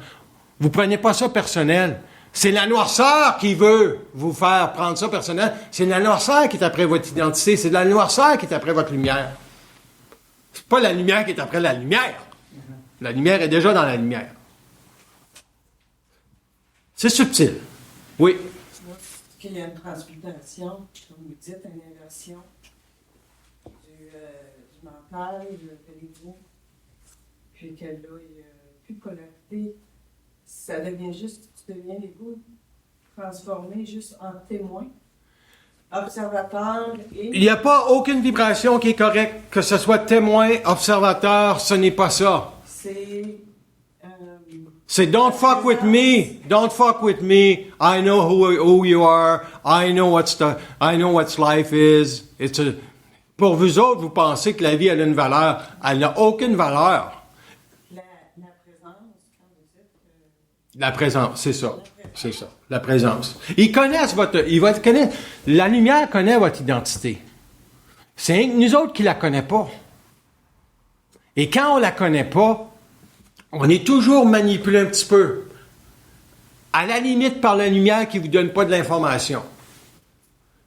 Vous prenez pas ça personnel. C'est la noirceur qui veut vous faire prendre ça personnel. C'est la noirceur qui est après votre identité. C'est la noirceur qui est après votre lumière. C'est pas la lumière qui est après la lumière. La lumière est déjà dans la lumière. C'est subtil. Oui. Qu'il y a une transmutation, comme vous dites, une inversion du mental, de l'ego, puis que là, il n'y a plus de polarité. Ça devient juste, tu deviens l'ego transformé juste en témoin, observateur Il et... n'y a pas aucune vibration qui est correcte, que ce soit témoin, observateur, ce n'est pas ça. C'est... C'est don't fuck with me, don't fuck with me. I know who you are. I know what life is. Pour vous autres, vous pensez que la vie elle a une valeur. Elle n'a aucune valeur. la présence, quand vous dites... La présence, c'est ça. C'est ça. La présence. Ils connaissent la lumière connaît votre identité. C'est nous autres qui la connaissons pas. Et quand on la connaît pas, on est toujours manipulé un petit peu. À la limite par la lumière qui vous donne pas de l'information.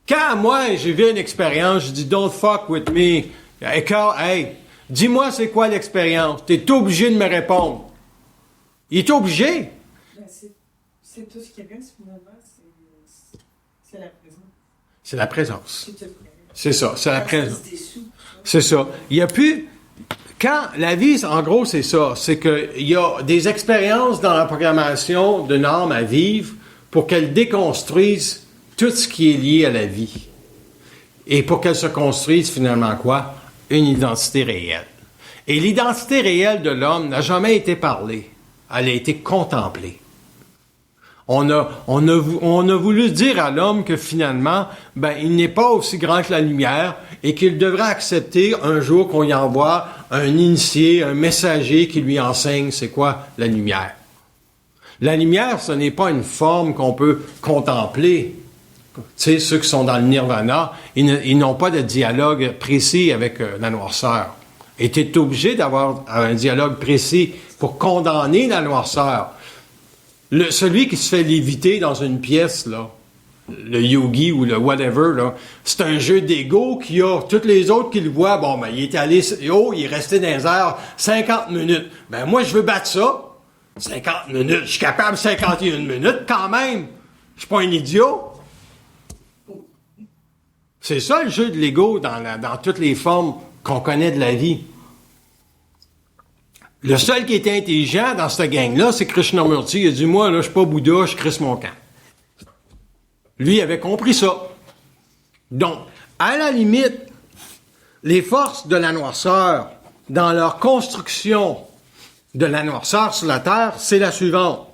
Quand moi, j'ai vu une expérience, je dis « Don't fuck with me », Hey, dis-moi c'est quoi l'expérience. Tu es obligé de me répondre. Il est obligé. Ben, c'est tout ce qui reste, finalement, c'est la présence. C'est la présence. C'est tout. C'est ça, c'est la présence. C'est des sous. C'est ça. Il n'y a plus... Quand la vie, en gros, c'est ça. C'est qu'il y a des expériences dans la programmation d'une âme à vivre pour qu'elle déconstruise tout ce qui est lié à la vie. Et pour qu'elle se construise finalement quoi? Une identité réelle. Et l'identité réelle de l'homme n'a jamais été parlée. Elle a été contemplée. On a voulu dire à l'homme que finalement, il n'est pas aussi grand que la lumière et qu'il devrait accepter un jour qu'on y envoie un initié, un messager qui lui enseigne c'est quoi la lumière. La lumière, ce n'est pas une forme qu'on peut contempler. Tu sais, ceux qui sont dans le nirvana, ils n'ont pas de dialogue précis avec la noirceur. Et tu es obligé d'avoir un dialogue précis pour condamner la noirceur. Celui qui se fait léviter dans une pièce, là, le yogi ou le whatever, là, c'est un jeu d'ego qui a toutes les autres qui le voient. Il est allé il est resté dans les airs 50 minutes. Moi, je veux battre ça. 50 minutes. Je suis capable de 51 minutes quand même. Je suis pas un idiot. C'est ça le jeu de l'ego dans toutes les formes qu'on connaît de la vie. Le seul qui était intelligent dans cette gang-là, c'est Krishnamurti. Il a dit, moi, là, je suis pas Bouddha, je crisse mon camp. Lui, il avait compris ça. Donc, à la limite, les forces de la noirceur, dans leur construction de la noirceur sur la Terre, c'est la suivante.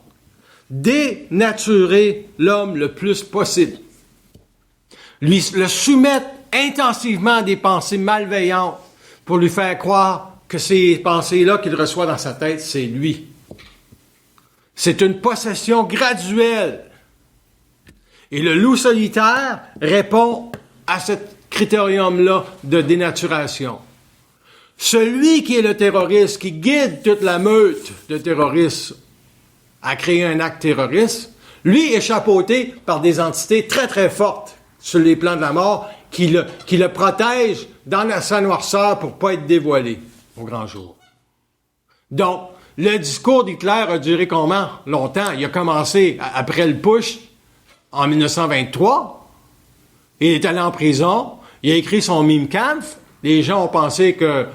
Dénaturer l'homme le plus possible. Le soumettre intensivement à des pensées malveillantes pour lui faire croire que ces pensées-là qu'il reçoit dans sa tête, c'est lui. C'est une possession graduelle. Et le loup solitaire répond à ce critérium-là de dénaturation. Celui qui est le terroriste, qui guide toute la meute de terroristes à créer un acte terroriste, lui est chapeauté par des entités très très fortes sur les plans de la mort qui le protègent dans sa noirceur pour ne pas être dévoilé au grand jour. Donc, le discours d'Hitler a duré comment? Longtemps. Il a commencé après le putsch en 1923. Il est allé en prison. Il a écrit son Mein Kampf. Les gens ont pensé que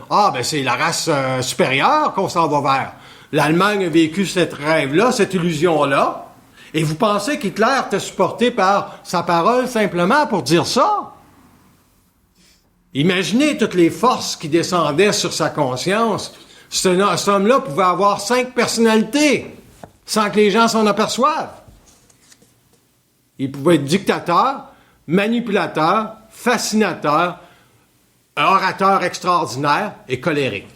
c'est la race supérieure qu'on s'en va vers. L'Allemagne a vécu cette rêve-là, cette illusion-là. Et vous pensez qu'Hitler était supporté par sa parole simplement pour dire ça? Imaginez toutes les forces qui descendaient sur sa conscience. Cet homme-là pouvait avoir 5 personnalités sans que les gens s'en aperçoivent. Il pouvait être dictateur, manipulateur, fascinateur, orateur extraordinaire et colérique.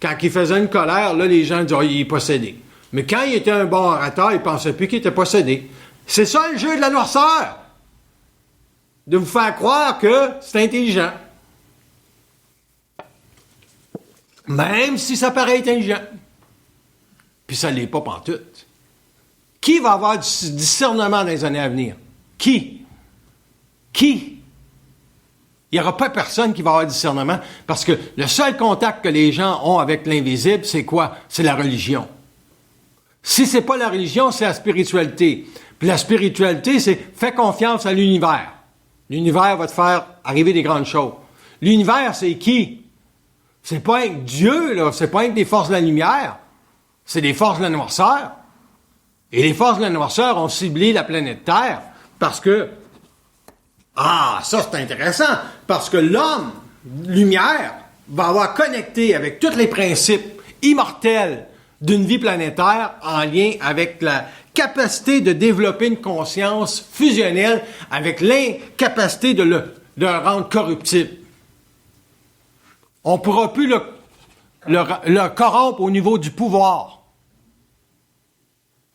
Quand il faisait une colère, là, les gens disaient « il est possédé ». Mais quand il était un bon orateur, ils ne pensaient plus qu'il était possédé. C'est ça le jeu de la noirceur. De vous faire croire que c'est intelligent. Même si ça paraît intelligent. Puis ça ne l'est pas pantoute. Qui va avoir du discernement dans les années à venir? Qui? Il n'y aura pas personne qui va avoir du discernement parce que le seul contact que les gens ont avec l'invisible, c'est quoi? C'est la religion. Si c'est pas la religion, c'est la spiritualité. Puis la spiritualité, c'est fais confiance à l'univers. L'univers va te faire arriver des grandes choses. L'univers, c'est qui? C'est pas avec Dieu, là. C'est pas avec des forces de la lumière. C'est des forces de la noirceur. Et les forces de la noirceur ont ciblé la planète Terre parce que ça c'est intéressant. Parce que l'homme, lumière, va avoir connecté avec tous les principes immortels d'une vie planétaire en lien avec la capacité de développer une conscience fusionnelle avec l'incapacité de le rendre corruptible. On ne pourra plus le corrompre au niveau du pouvoir.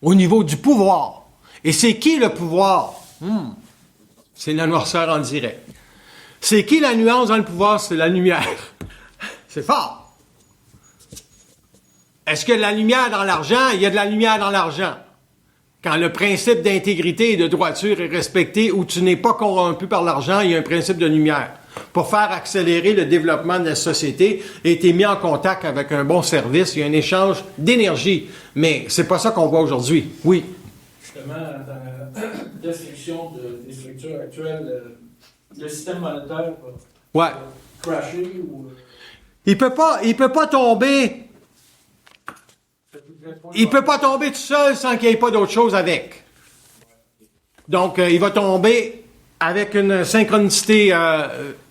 Au niveau du pouvoir. Et c'est qui le pouvoir? C'est la noirceur en direct. C'est qui la nuance dans le pouvoir? C'est la lumière. C'est fort. Est-ce que la lumière dans l'argent? Il y a de la lumière dans l'argent. Quand le principe d'intégrité et de droiture est respecté, où tu n'es pas corrompu par l'argent, il y a un principe de lumière. pour faire accélérer le développement de la société et tu es mis en contact avec un bon service, il y a un échange d'énergie. Mais c'est pas ça qu'on voit aujourd'hui. Oui. Justement, dans la description des structures actuelles, le système monétaire Ouais. crasher ou... Il peut pas tomber. Il peut pas tomber tout seul sans qu'il n'y ait pas d'autre chose avec. Donc, il va tomber avec une synchronicité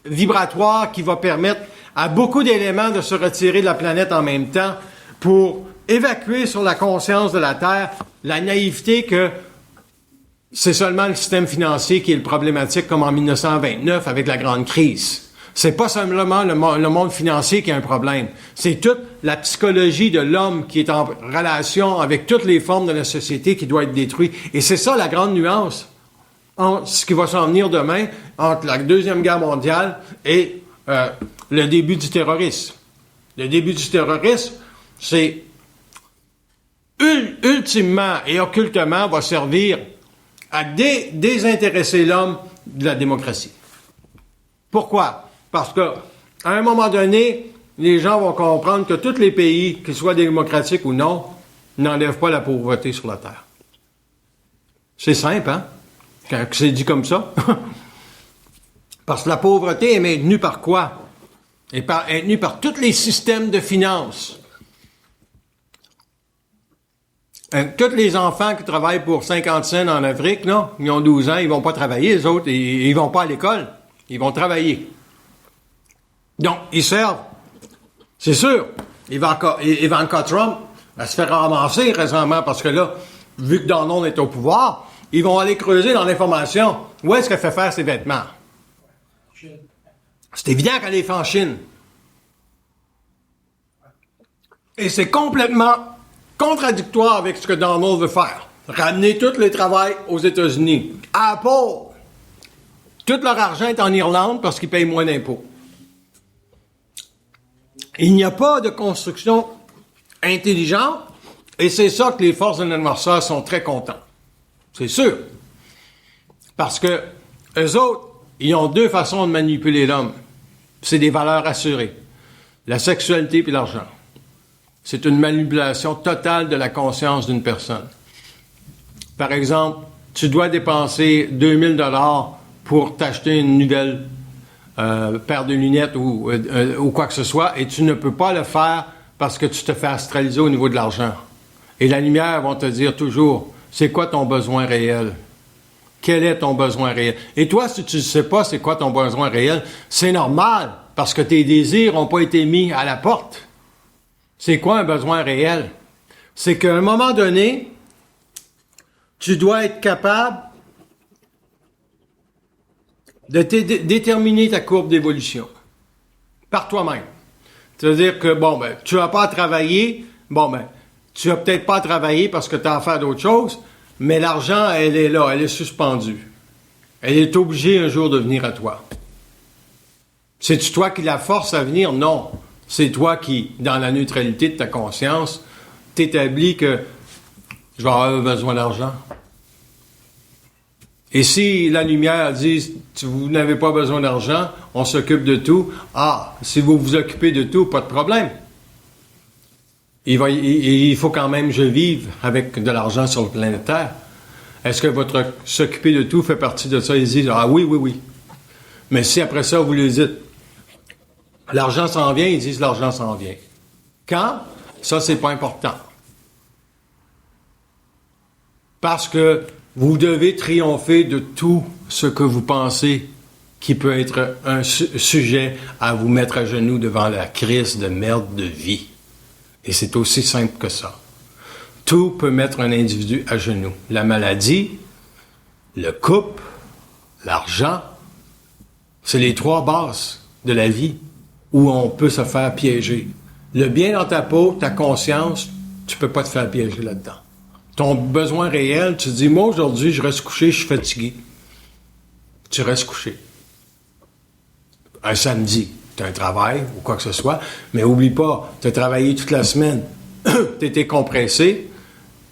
vibratoire qui va permettre à beaucoup d'éléments de se retirer de la planète en même temps pour évacuer sur la conscience de la Terre la naïveté que c'est seulement le système financier qui est le problématique comme en 1929 avec la grande crise. C'est pas simplement le monde financier qui a un problème. C'est toute la psychologie de l'homme qui est en relation avec toutes les formes de la société qui doit être détruite. Et c'est ça la grande nuance entre ce qui va s'en venir demain, entre la Deuxième Guerre mondiale et le début du terrorisme. Le début du terrorisme, c'est ultimement et occultement va servir à désintéresser l'homme de la démocratie. Pourquoi? Parce que, à un moment donné, les gens vont comprendre que tous les pays, qu'ils soient démocratiques ou non, n'enlèvent pas la pauvreté sur la Terre. C'est simple, hein? Quand c'est dit comme ça. Parce que la pauvreté est maintenue par quoi? Elle est maintenue par tous les systèmes de finances. Tous les enfants qui travaillent pour 50 cents en Afrique, là, ils ont 12 ans, ils vont pas travailler, les autres, ils vont pas à l'école. Ils vont travailler. Donc, ils servent. C'est sûr. Ivanka Trump, elle se fait ramasser récemment parce que là, vu que Donald est au pouvoir, ils vont aller creuser dans l'information. Où est-ce qu'elle fait faire ses vêtements? C'est évident qu'elle est fait en Chine. Et c'est complètement contradictoire avec ce que Donald veut faire. Ramener tous les travail aux États-Unis. Apple, tout leur argent est en Irlande parce qu'ils payent moins d'impôts. Il n'y a pas de construction intelligente et c'est ça que les forces de l'adversaire sont très contents. C'est sûr. Parce que eux autres, ils ont deux façons de manipuler l'homme. C'est des valeurs assurées. La sexualité puis l'argent. C'est une manipulation totale de la conscience d'une personne. Par exemple, tu dois dépenser 2000 $ pour t'acheter une nouvelle paire de lunettes ou quoi que ce soit, et tu ne peux pas le faire parce que tu te fais astraliser au niveau de l'argent. Et la lumière va te dire toujours, c'est quoi ton besoin réel? Quel est ton besoin réel? Et toi, si tu ne sais pas c'est quoi ton besoin réel, c'est normal, parce que tes désirs n'ont pas été mis à la porte. C'est quoi un besoin réel? C'est qu'à un moment donné, tu dois être capable de déterminer ta courbe d'évolution par toi-même. C'est-à-dire que, tu n'as pas à travailler, tu n'as peut-être pas à travailler parce que tu as à faire d'autres choses, mais l'argent, elle est là, elle est suspendue. Elle est obligée un jour de venir à toi. C'est-tu toi qui la force à venir? Non. C'est toi qui, dans la neutralité de ta conscience, t'établis que je vais avoir besoin d'argent. Et si la lumière dit vous n'avez pas besoin d'argent, on s'occupe de tout. Si vous vous occupez de tout, pas de problème. Il faut quand même que je vive avec de l'argent sur le planète Terre. Est-ce que votre s'occuper de tout fait partie de ça? Ils disent oui. Mais si après ça vous lui dites l'argent s'en vient, ils disent l'argent s'en vient. Quand? Ça, c'est pas important. Parce que vous devez triompher de tout ce que vous pensez qui peut être un sujet à vous mettre à genoux devant la crise de merde de vie. Et c'est aussi simple que ça. Tout peut mettre un individu à genoux. La maladie, le couple, l'argent, c'est les trois bases de la vie où on peut se faire piéger. Le bien dans ta peau, ta conscience, tu peux pas te faire piéger là-dedans. Ton besoin réel, tu te dis, moi aujourd'hui, je reste couché, je suis fatigué. Tu restes couché. Un samedi, tu as un travail ou quoi que ce soit, mais oublie pas, tu as travaillé toute la semaine, tu étais compressé,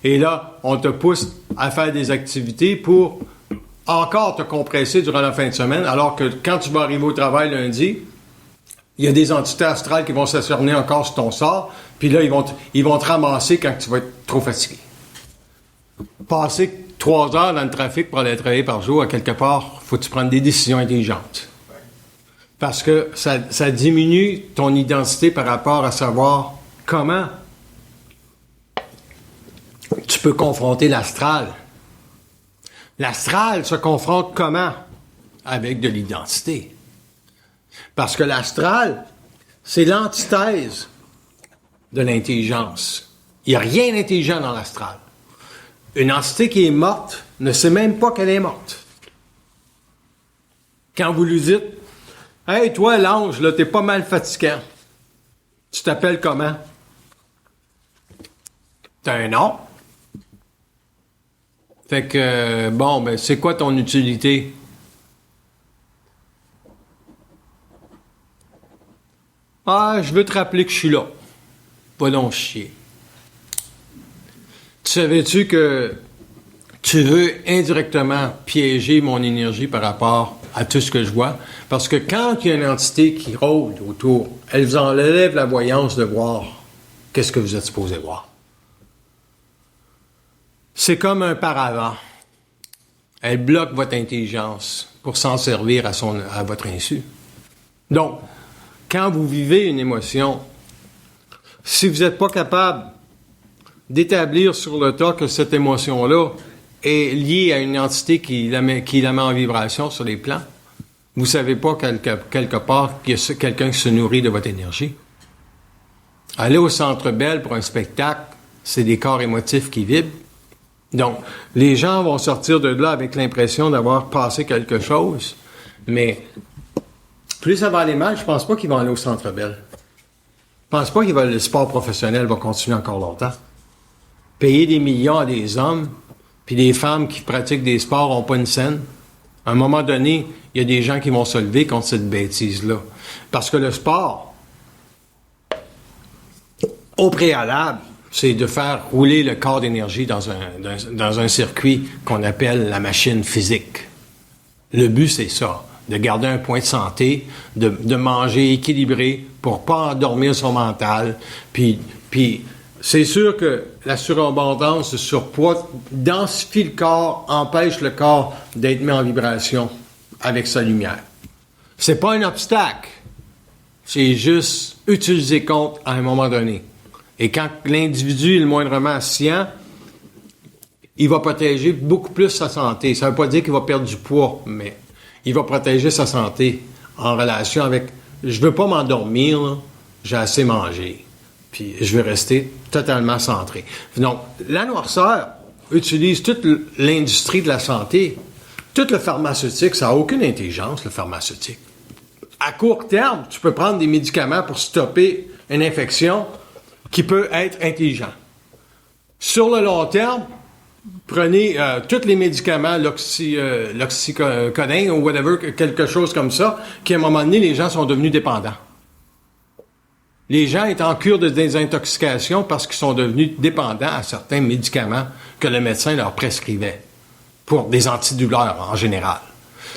et là, on te pousse à faire des activités pour encore te compresser durant la fin de semaine, alors que quand tu vas arriver au travail lundi, il y a des entités astrales qui vont s'acharner encore sur ton sort, puis là, ils vont te ramasser quand tu vas être trop fatigué. Passer 3 heures dans le trafic pour aller travailler par jour, à quelque part, faut que tu prennes des décisions intelligentes. Parce que ça diminue ton identité par rapport à savoir comment tu peux confronter l'astral. L'astral se confronte comment? Avec de l'identité. Parce que l'astral, c'est l'antithèse de l'intelligence. Il n'y a rien d'intelligent dans l'astral. Une entité qui est morte ne sait même pas qu'elle est morte. Quand vous lui dites « Hey, toi, l'ange, là, t'es pas mal fatigant. Tu t'appelles comment? » T'as un nom. Fait que, bon, ben, c'est quoi ton utilité? Ah, je veux te rappeler que je suis là. Va donc chier. Tu savais-tu que tu veux indirectement piéger mon énergie par rapport à tout ce que je vois? Parce que quand il y a une entité qui rôde autour, elle vous enlève la voyance de voir qu'est-ce que vous êtes supposé voir. C'est comme un paravent. Elle bloque votre intelligence pour s'en servir à votre insu. Donc, quand vous vivez une émotion, si vous n'êtes pas capable d'établir sur le tas que cette émotion-là est liée à une entité qui la met en vibration sur les plans, vous ne savez pas quelque part qu'il y a quelqu'un qui se nourrit de votre énergie. Aller au Centre Bell pour un spectacle, c'est des corps émotifs qui vibrent. Donc, les gens vont sortir de là avec l'impression d'avoir passé quelque chose, mais plus ça va aller mal, je pense pas qu'ils vont aller au Centre Bell. Je pense pas que le sport professionnel va continuer encore longtemps. Payer des millions à des hommes, puis des femmes qui pratiquent des sports n'ont pas une scène. À un moment donné, il y a des gens qui vont se lever contre cette bêtise-là. Parce que le sport, au préalable, c'est de faire rouler le corps d'énergie dans un circuit qu'on appelle la machine physique. Le but, c'est ça, de garder un point de santé, de manger équilibré pour pas endormir son mental. Puis c'est sûr que la surabondance, le surpoids, densifie le corps, empêche le corps d'être mis en vibration avec sa lumière. C'est pas un obstacle, c'est juste utilisé contre à un moment donné. Et quand l'individu est le moindrement scient, il va protéger beaucoup plus sa santé. Ça ne veut pas dire qu'il va perdre du poids, mais il va protéger sa santé en relation avec « je veux pas m'endormir, là, j'ai assez mangé, puis je veux rester totalement centré ». Donc, la noirceur utilise toute l'industrie de la santé. Tout le pharmaceutique, ça n'a aucune intelligence, le pharmaceutique. À court terme, tu peux prendre des médicaments pour stopper une infection qui peut être intelligent. Sur le long terme, prenez tous les médicaments, l'oxycodone ou whatever, quelque chose comme ça, qui à un moment donné, les gens sont devenus dépendants. Les gens étaient en cure de désintoxication parce qu'ils sont devenus dépendants à certains médicaments que le médecin leur prescrivait pour des antidouleurs en général.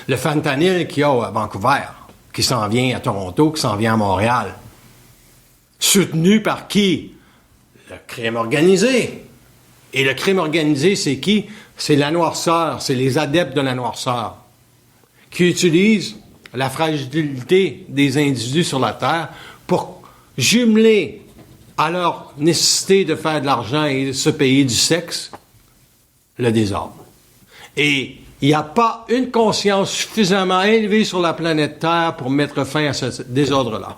Le fentanyl qu'il y a à Vancouver, qui s'en vient à Toronto, qui s'en vient à Montréal, soutenu par qui? Le crime organisé. Et le crime organisé, c'est qui? C'est la noirceur, c'est les adeptes de la noirceur, qui utilisent la fragilité des individus sur la Terre pour jumeler à leur nécessité de faire de l'argent et de se payer du sexe, le désordre. Et il n'y a pas une conscience suffisamment élevée sur la planète Terre pour mettre fin à ce désordre-là.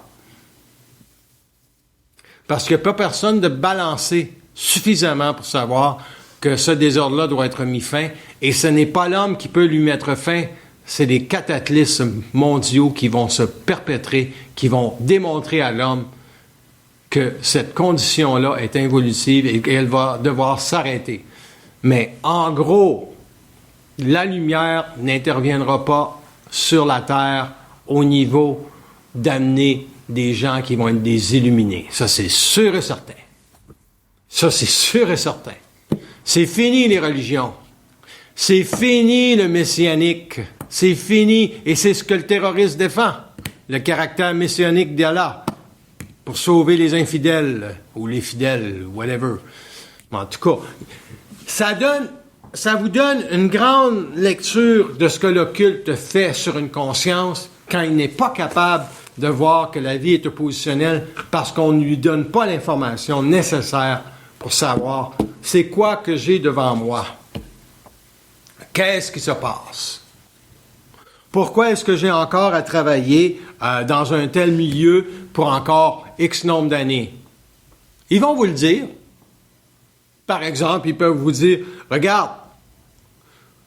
Parce qu'il n'y a pas personne de balancer suffisamment pour savoir que ce désordre-là doit être mis fin. Et ce n'est pas l'homme qui peut lui mettre fin, c'est les cataclysmes mondiaux qui vont se perpétrer, qui vont démontrer à l'homme que cette condition-là est involutive et qu'elle va devoir s'arrêter. Mais en gros, la lumière n'interviendra pas sur la Terre au niveau d'amener des gens qui vont être des illuminés. Ça, c'est sûr et certain. Ça, c'est sûr et certain. C'est fini, les religions. C'est fini le messianique. C'est fini. Et c'est ce que le terroriste défend. Le caractère messianique d'Allah. Pour sauver les infidèles. Ou les fidèles. Whatever. En tout cas, ça vous donne une grande lecture de ce que l'occulte fait sur une conscience quand il n'est pas capable de voir que la vie est oppositionnelle parce qu'on ne lui donne pas l'information nécessaire pour savoir c'est quoi que j'ai devant moi. Qu'est-ce qui se passe? Pourquoi est-ce que j'ai encore à travailler dans un tel milieu pour encore X nombre d'années? Ils vont vous le dire. Par exemple, ils peuvent vous dire, regarde,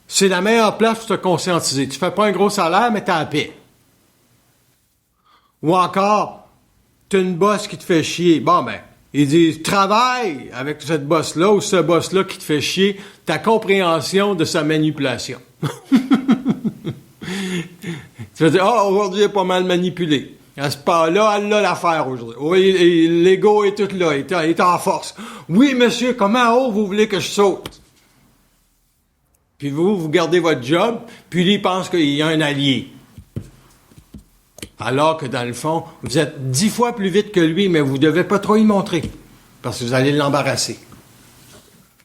c'est la meilleure place pour te conscientiser. Tu fais pas un gros salaire, mais tu as la paix. Ou encore, tu as une boss qui te fait chier. Bon, ben, ils disent, travaille avec cette boss-là ou ce boss-là qui te fait chier, ta compréhension de sa manipulation. Tu vas dire, aujourd'hui, il est pas mal manipulé. À ce pas-là, elle a l'affaire aujourd'hui. Oui, l'ego est tout là, il est en force. Oui, monsieur, comment haut vous voulez que je saute? Puis vous gardez votre job, puis lui, il pense qu'il y a un allié. Alors que dans le fond, vous êtes 10 fois plus vite que lui, mais vous ne devez pas trop y montrer, parce que vous allez l'embarrasser.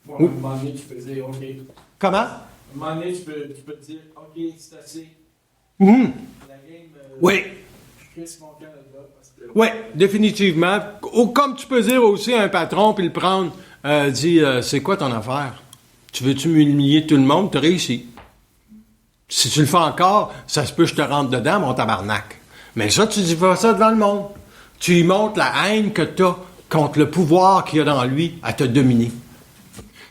Bon, à un moment donné, tu peux dire, OK. Comment? À un moment donné, tu peux dire, OK, c'est assez. Mmh. La game, Oui. je crisse mon camp là-bas. Oui, définitivement. Ou comme tu peux dire aussi à un patron, puis le prendre, dis, c'est quoi ton affaire? Tu veux-tu m'humilier tout le monde? Tu as réussi. Si tu le fais encore, ça se peut que je te rentre dedans, mon tabarnak. Mais ça, tu dis pas ça devant le monde. Tu lui montres la haine que tu as contre le pouvoir qu'il y a dans lui à te dominer.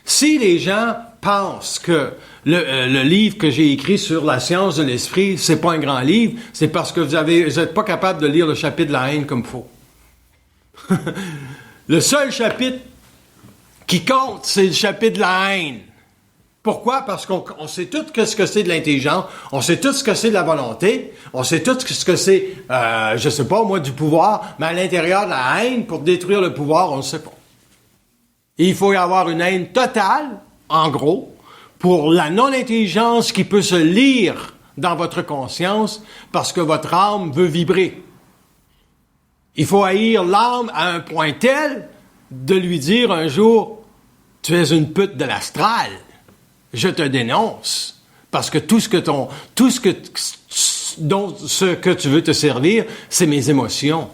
Si les gens pensent que le livre que j'ai écrit sur la science de l'esprit, c'est pas un grand livre, c'est parce que vous êtes pas capable de lire le chapitre de la haine comme il faut. Le seul chapitre qui compte, c'est le chapitre de la haine. Pourquoi? Parce qu'on sait tout ce que c'est de l'intelligence, on sait tout ce que c'est de la volonté, on sait tout ce que c'est, je sais pas moi, du pouvoir, mais à l'intérieur de la haine, pour détruire le pouvoir, on ne sait pas. Et il faut y avoir une haine totale, en gros, pour la non-intelligence qui peut se lire dans votre conscience parce que votre âme veut vibrer. Il faut haïr l'âme à un point tel de lui dire un jour, tu es une pute de l'astral. Je te dénonce. Parce que ce que tu veux te servir, c'est mes émotions.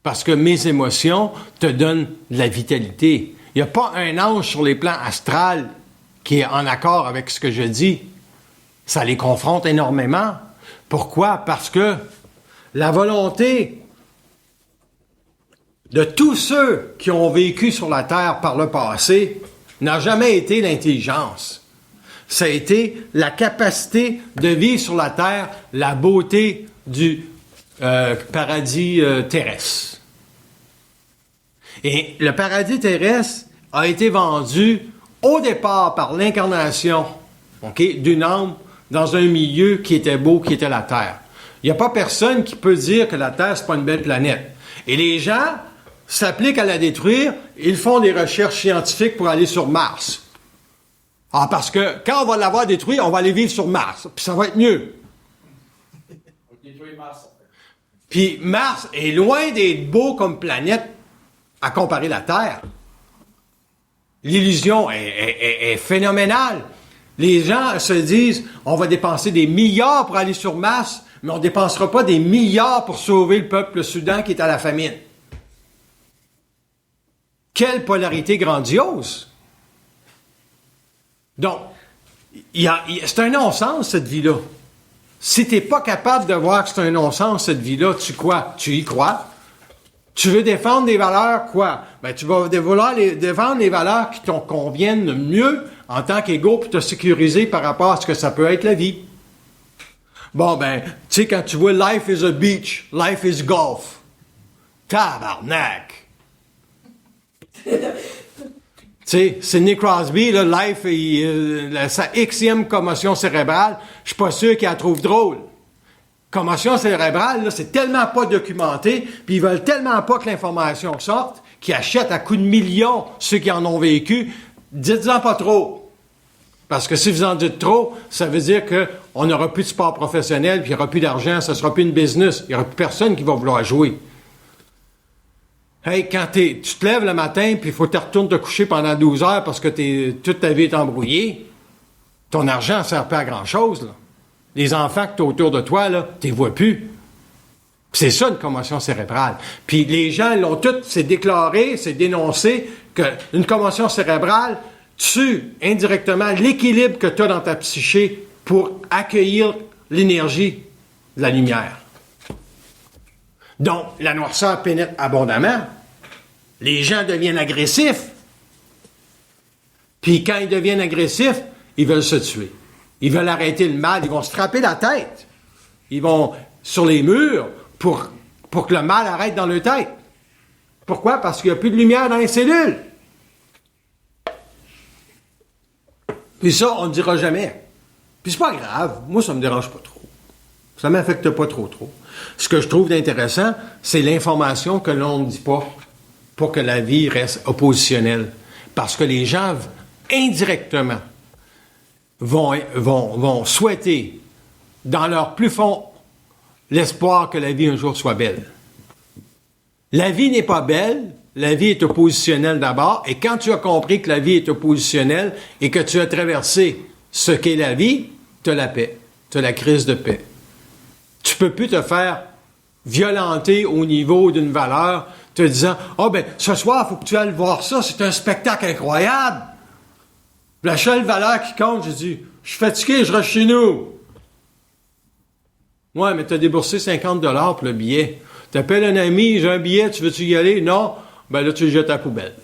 Parce que mes émotions te donnent de la vitalité. Il n'y a pas un ange sur les plans astral qui est en accord avec ce que je dis. Ça les confronte énormément. Pourquoi? Parce que la volonté de tous ceux qui ont vécu sur la Terre par le passé n'a jamais été l'intelligence. Ça a été la capacité de vivre sur la Terre, la beauté du paradis terrestre. Et le paradis terrestre a été vendu au départ par l'incarnation, d'une âme dans un milieu qui était beau, qui était la Terre. Il n'y a pas personne qui peut dire que la Terre, c'est pas une belle planète. Et les gens s'appliquent à la détruire, ils font des recherches scientifiques pour aller sur Mars. Ah, parce que quand on va l'avoir détruit, on va aller vivre sur Mars, puis ça va être mieux. On détruit Mars. Puis Mars est loin d'être beau comme planète à comparer la Terre. L'illusion est phénoménale. Les gens se disent, on va dépenser des milliards pour aller sur Mars, mais on ne dépensera pas des milliards pour sauver le peuple soudan qui est à la famine. Quelle polarité grandiose! Donc, c'est un non-sens, cette vie-là. Si tu n'es pas capable de voir que c'est un non-sens, cette vie-là, tu y crois? Tu veux défendre des valeurs, quoi? Ben, tu vas vouloir défendre les valeurs qui te conviennent le mieux en tant qu'ego pour te sécuriser par rapport à ce que ça peut être la vie. Bon, ben, tu sais, quand tu vois life is a beach, life is golf. Tabarnak! Tu sais, Sidney Crosby, là, life, sa Xème commotion cérébrale, je suis pas sûr qu'il la trouve drôle. Commotion cérébrale, là, c'est tellement pas documenté, puis ils veulent tellement pas que l'information sorte, qu'ils achètent à coups de millions ceux qui en ont vécu. Dites-en pas trop. Parce que si vous en dites trop, ça veut dire qu'on n'aura plus de sport professionnel, puis il n'y aura plus d'argent, ça ne sera plus une business. Il n'y aura plus personne qui va vouloir jouer. Hey, quand tu te lèves le matin, puis il faut que tu retournes te coucher pendant 12 heures parce que toute ta vie est embrouillée, ton argent ne sert pas à grand-chose, là. Les enfants que tu as autour de toi, là, tu les vois plus. C'est ça, une commotion cérébrale. Puis les gens l'ont toutes, c'est déclaré, c'est dénoncé qu'une commotion cérébrale tue indirectement l'équilibre que tu as dans ta psyché pour accueillir l'énergie de la lumière. Donc, la noirceur pénètre abondamment. Les gens deviennent agressifs. Puis quand ils deviennent agressifs, ils veulent se tuer. Ils veulent arrêter le mal. Ils vont se frapper la tête. Ils vont sur les murs pour que le mal arrête dans leur tête. Pourquoi? Parce qu'il n'y a plus de lumière dans les cellules. Puis ça, on ne dira jamais. Puis c'est pas grave. Moi, ça me dérange pas trop. Ça ne m'affecte pas trop. Ce que je trouve d'intéressant, c'est l'information que l'on ne dit pas pour que la vie reste oppositionnelle. Parce que les gens, indirectement, vont souhaiter, dans leur plus fond, l'espoir que la vie un jour soit belle. La vie n'est pas belle, la vie est oppositionnelle d'abord, et quand tu as compris que la vie est oppositionnelle et que tu as traversé ce qu'est la vie, tu as la paix, tu as la crise de paix. Tu peux plus te faire violenter au niveau d'une valeur, te disant « Ah ben, ce soir, il faut que tu ailles voir ça, c'est un spectacle incroyable! » La seule valeur qui compte, j'ai dit « Je suis fatigué, je reste chez nous. » Ouais, mais tu as déboursé 50 $ pour le billet. Tu appelles un ami, j'ai un billet, tu veux-tu y aller? Non? Ben là, tu le jettes à la poubelle.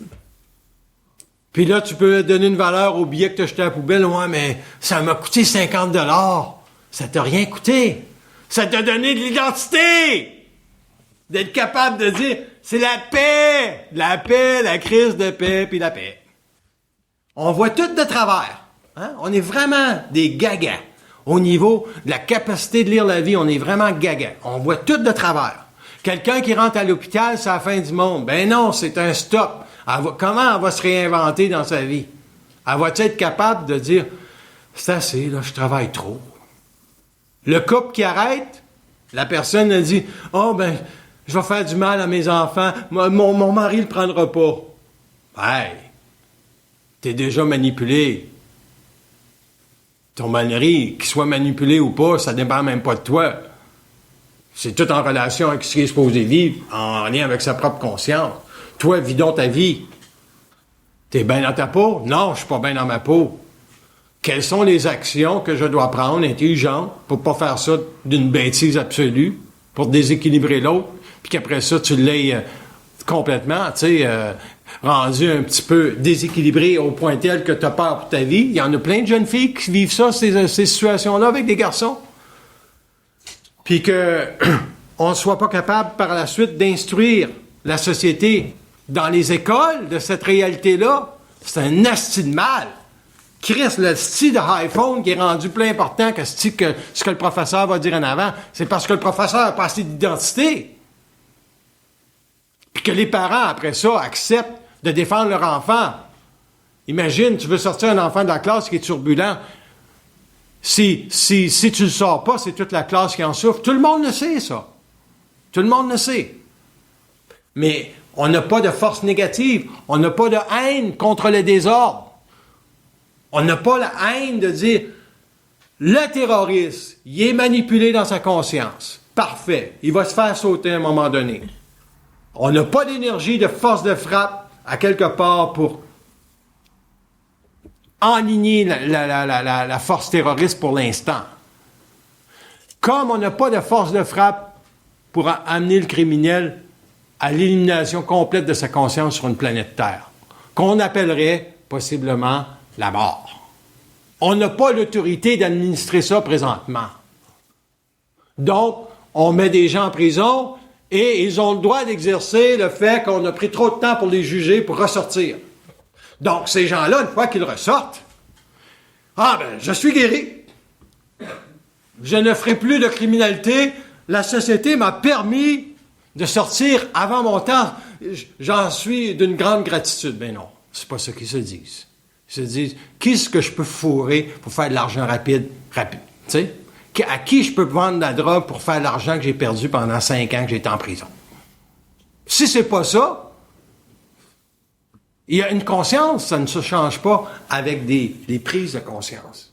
Puis là, tu peux donner une valeur au billet que tu as jeté à la poubelle. Ouais, mais ça m'a coûté 50 $. Ça t'a rien coûté. Ça t'a donné de l'identité! D'être capable de dire, c'est la paix! La crise de paix, puis la paix. On voit tout de travers. Hein? On est vraiment des gagas. Au niveau de la capacité de lire la vie, on est vraiment gagas. On voit tout de travers. Quelqu'un qui rentre à l'hôpital, c'est la fin du monde. Ben non, c'est un stop. Comment elle va se réinventer dans sa vie? Elle va être capable de dire, c'est assez, là, je travaille trop. Le couple qui arrête, la personne a dit, oh ben, je vais faire du mal à mes enfants, mon mari le prendra pas. Hey, t'es déjà manipulé. Ton mari, qu'il soit manipulé ou pas, ça dépend même pas de toi. C'est tout en relation avec ce qu'il est supposé vivre, en lien avec sa propre conscience. Toi, vis donc ta vie. T'es bien dans ta peau? Non, je suis pas bien dans ma peau. Quelles sont les actions que je dois prendre intelligentes pour pas faire ça d'une bêtise absolue, pour déséquilibrer l'autre, puis qu'après ça, tu l'aies complètement, tu sais, rendu un petit peu déséquilibré au point tel que tu as peur pour ta vie. Il y en a plein de jeunes filles qui vivent ça, ces situations-là, avec des garçons. Puis qu'on ne soit pas capable par la suite d'instruire la société dans les écoles de cette réalité-là, c'est un asti de mal. Chris, le style de iPhone qui est rendu plus important que ce que le professeur va dire en avant, c'est parce que le professeur n'a pas assez d'identité. Puis que les parents, après ça, acceptent de défendre leur enfant. Imagine, tu veux sortir un enfant de la classe qui est turbulent. Si tu le sors pas, c'est toute la classe qui en souffre. Tout le monde le sait, ça. Tout le monde le sait. Mais on n'a pas de force négative. On n'a pas de haine contre le désordre. On n'a pas la haine de dire le terroriste, il est manipulé dans sa conscience. Parfait. Il va se faire sauter à un moment donné. On n'a pas d'énergie, de force de frappe à quelque part pour enligner la force terroriste pour l'instant. Comme on n'a pas de force de frappe pour amener le criminel à l'élimination complète de sa conscience sur une planète Terre, qu'on appellerait possiblement la mort. On n'a pas l'autorité d'administrer ça présentement. Donc, on met des gens en prison et ils ont le droit d'exercer le fait qu'on a pris trop de temps pour les juger pour ressortir. Donc, ces gens-là, une fois qu'ils ressortent, ah ben, je suis guéri. Je ne ferai plus de criminalité. La société m'a permis de sortir avant mon temps. J'en suis d'une grande gratitude. Ben non, c'est pas ce qu'ils se disent. Ils se disent, qui est-ce que je peux fourrer pour faire de l'argent rapide? Tu sais? À qui je peux vendre de la drogue pour faire l'argent que j'ai perdu pendant 5 ans que j'étais en prison? Si c'est pas ça, il y a une conscience, ça ne se change pas avec des prises de conscience.